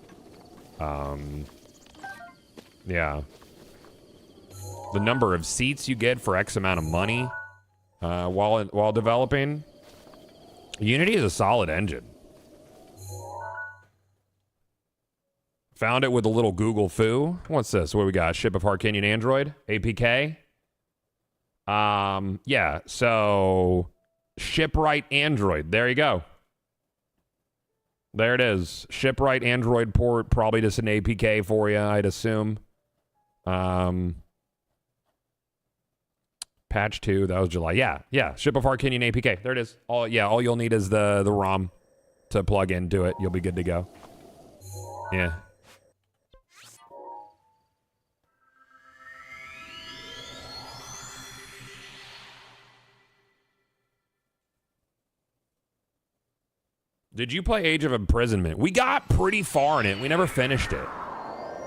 Yeah. The number of seats you get for X amount of money while developing. Unity is a solid engine. Found it with a little Google foo. What's this? What do we got? Ship of Harkinian Android? APK? Yeah, so Shipwright Android. There you go. There it is. Shipwright Android port, probably just an APK for you, I'd assume. Patch 2, that was July. Yeah. Ship of Harkinian APK. There it is. All you'll need is the ROM to plug into it. You'll be good to go. Yeah. Did you play Age of Imprisonment? We got pretty far in it. We never finished it.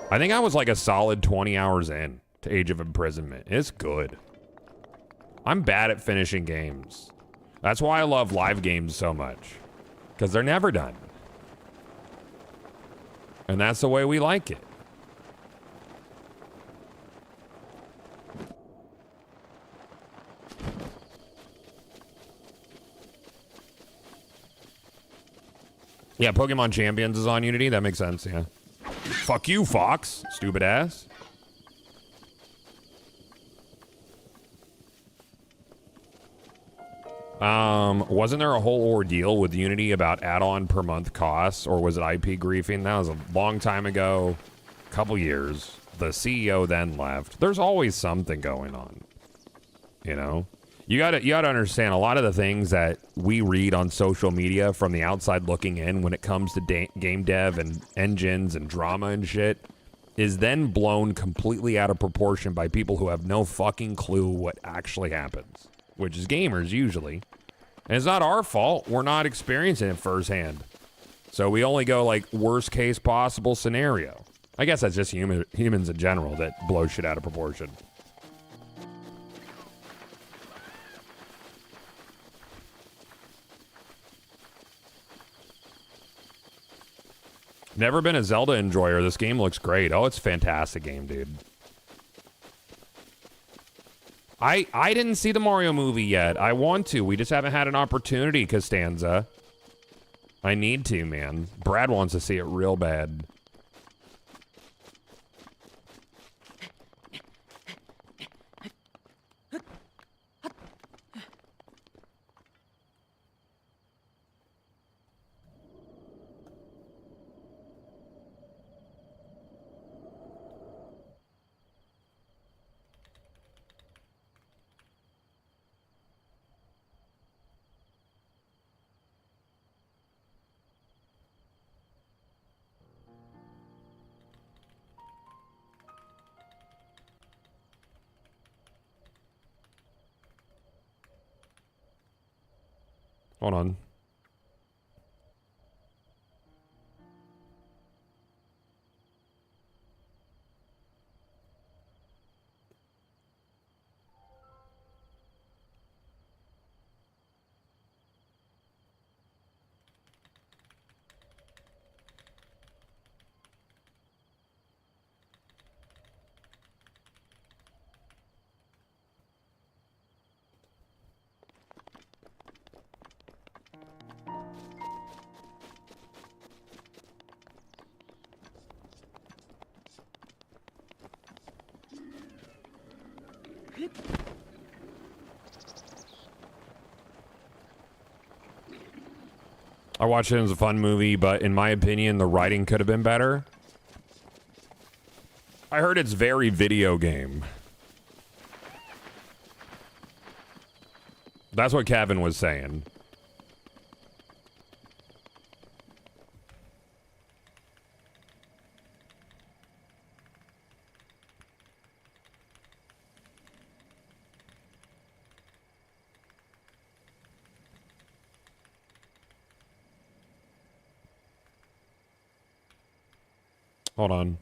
I think I was like a solid 20 hours in to Age of Imprisonment. It's good. I'm bad at finishing games. That's why I love live games so much. Because they're never done. And that's the way we like it. Yeah, Pokemon Champions is on Unity. That makes sense, yeah. Fuck you, Fox. Stupid ass. Wasn't there a whole ordeal with Unity about add-on per month costs, or was it IP griefing? That was a long time ago, couple years. The CEO then left. There's always something going on. you know? You gotta understand a lot of the things that we read on social media from the outside looking in when it comes to game dev and engines and drama and shit is then blown completely out of proportion by people who have no fucking clue what actually happens, which is gamers usually. And it's not our fault. We're not experiencing it firsthand. So we only go like worst case possible scenario. I guess that's just humans in general that blow shit out of proportion. Never been a Zelda enjoyer. This game looks great. Oh, it's a fantastic game, dude. I didn't see the Mario movie yet. I want to. We just haven't had an opportunity, Costanza. I need to, man. Brad wants to see it real bad. Hold on. I watched it as a fun movie, but in my opinion, the writing could have been better. I heard it's very video game. That's what Kevin was saying. Hold on.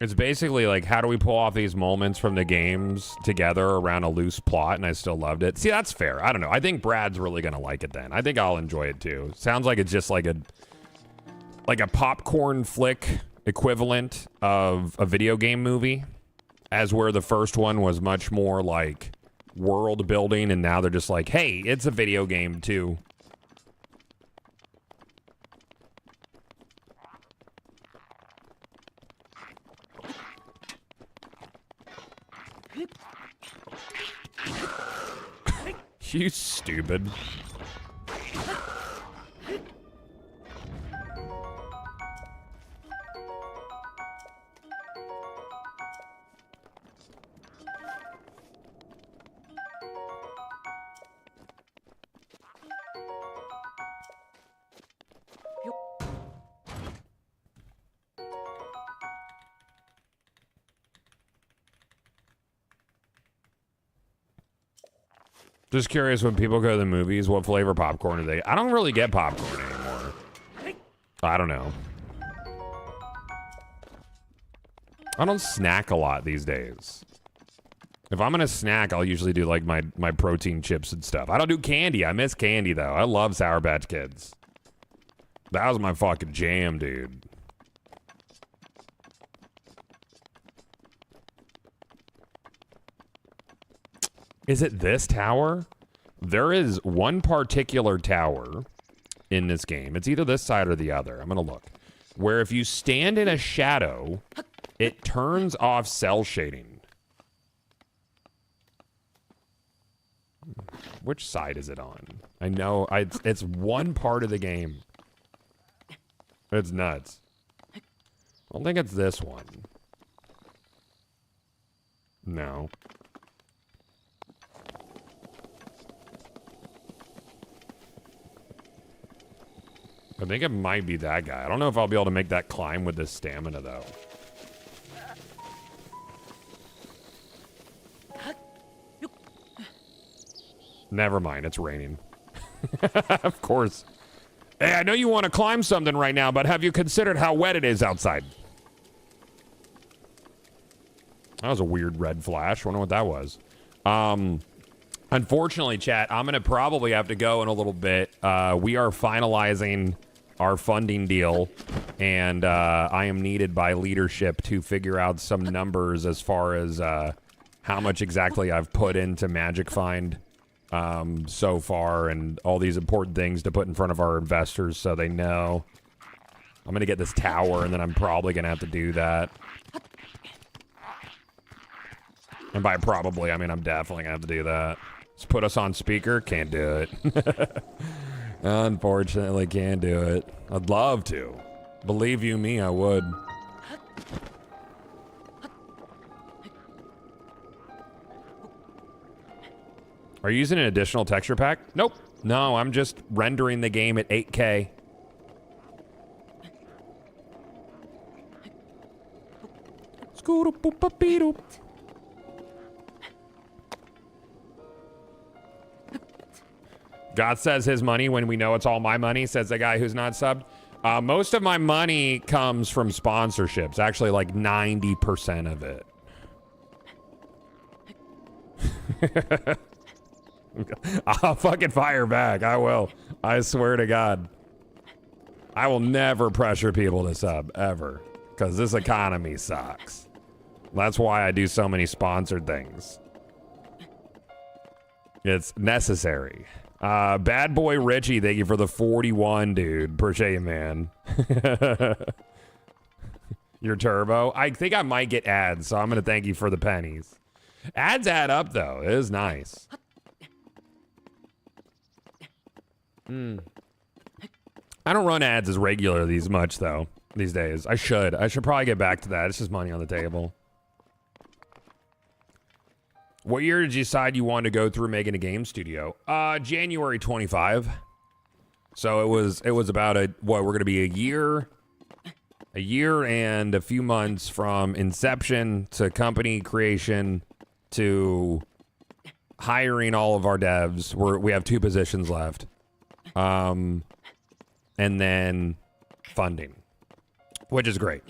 It's basically like, how do we pull off these moments from the games together around a loose plot, and I still loved it. See, that's fair. I don't know. I think Brad's really gonna like it then. I think I'll enjoy it too. Sounds like it's just like a popcorn flick equivalent of a video game movie, as where the first one was much more like world building, and now they're just like, hey, it's a video game too. You stupid. Just curious, when people go to the movies, what flavor popcorn do they? I don't really get popcorn anymore. I don't know. I don't snack a lot these days. If I'm gonna snack, I'll usually do like my protein chips and stuff. I don't do candy. I miss candy though. I love Sour Patch Kids. That was my fucking jam, dude. Is it this tower? There is one particular tower in this game. It's either this side or the other. I'm going to look. Where if you stand in a shadow, it turns off cell shading. Which side is it on? I know it's one part of the game. It's nuts. I don't think it's this one. No. I think it might be that guy. I don't know if I'll be able to make that climb with this stamina, though. Never mind, it's raining. Of course. Hey, I know you want to climb something right now, but have you considered how wet it is outside? That was a weird red flash. Wonder what that was. Unfortunately, chat, I'm going to probably have to go in a little bit. We are finalizing our funding deal, and I am needed by leadership to figure out some numbers as far as how much exactly I've put into Magic Find so far, and all these important things to put in front of our investors so they know. I'm going to get this tower, and then I'm probably going to have to do that. And by probably, I mean I'm definitely going to have to do that. Just put us on speaker. Can't do it. Unfortunately, can't do it. I'd love to. Believe you me, I would. Are you using an additional texture pack? Nope. No, I'm just rendering the game at 8K. God says his money when we know it's all my money, says the guy who's not subbed. Most of my money comes from sponsorships. Actually, like 90% of it. I'll fucking fire back. I will. I swear to God. I will never pressure people to sub, ever. Because this economy sucks. That's why I do so many sponsored things. It's necessary. Bad boy Richie, thank you for the 41, dude. Appreciate you, man. Your turbo. I think I might get ads, so I'm going to thank you for the pennies. Ads add up, though. It is nice. I don't run ads as regular these days. I should probably get back to that. It's just money on the table. What year did you decide you wanted to go through making a game studio? January 25. So it was about we're going to be a year and a few months from inception to company creation to hiring all of our devs. We have 2 positions left. And then funding, which is great.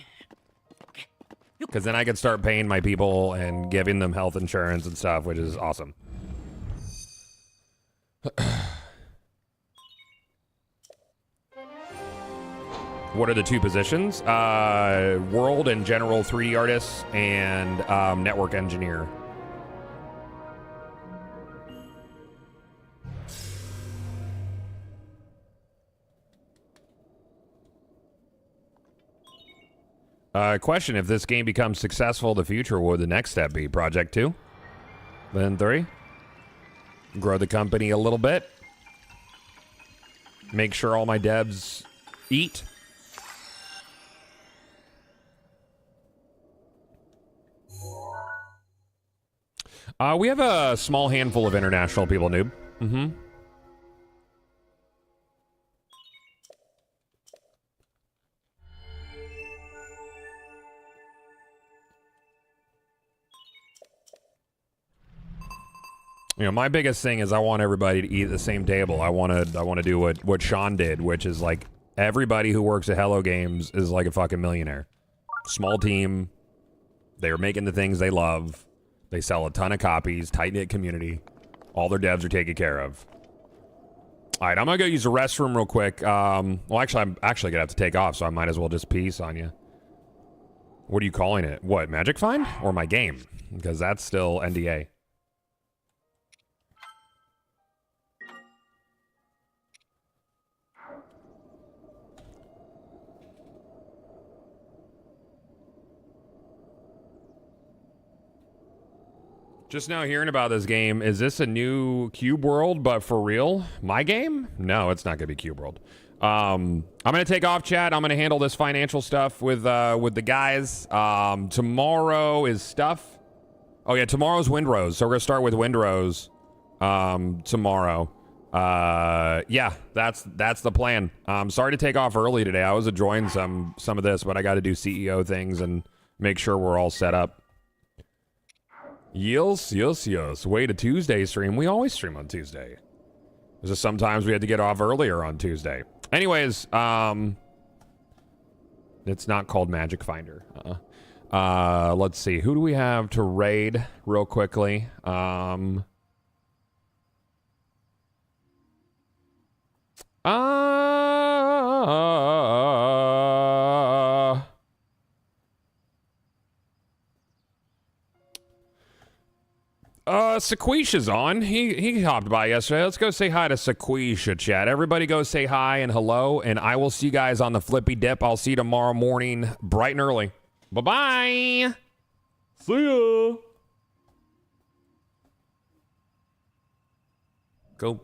Because then I can start paying my people and giving them health insurance and stuff, which is awesome. What are the 2 positions? World and general 3D artist and network engineer. Question, if this game becomes successful in the future, what would the next step be? Project 2? Then 3? Grow the company a little bit? Make sure all my devs eat? We have a small handful of international people, noob. Mm-hmm. You know, my biggest thing is I want everybody to eat at the same table. I want to do what Sean did, which is like everybody who works at Hello Games is like a fucking millionaire. Small team. They're making the things they love. They sell a ton of copies. Tight-knit community. All their devs are taken care of. All right, I'm going to go use the restroom real quick. Well, actually, I'm actually going to have to take off, so I might as well just peace on you. What are you calling it? What, Magic Find? Or my game? Because that's still NDA. Just now hearing about this game. Is this a new Cube World, but for real? My game? No, it's not gonna be Cube World. I'm gonna take off, chat. I'm gonna handle this financial stuff with the guys. Tomorrow is stuff. Oh yeah, tomorrow's Windrose. So we're gonna start with Windrose tomorrow. Yeah, that's the plan. Sorry to take off early today. I was enjoying some of this, but I got to do CEO things and make sure we're all set up. Yes. Wait a Tuesday stream. We always stream on Tuesday. It's just sometimes we had to get off earlier on Tuesday. Anyways, it's not called Magic Finder. Let's see. Who do we have to raid real quickly? Sequisha's on. He hopped by yesterday. Let's go say hi to Sequisha, chat. Everybody go say hi and hello, and I will see you guys on the Flippy Dip. I'll see you tomorrow morning, bright and early. Bye-bye. See ya. Go.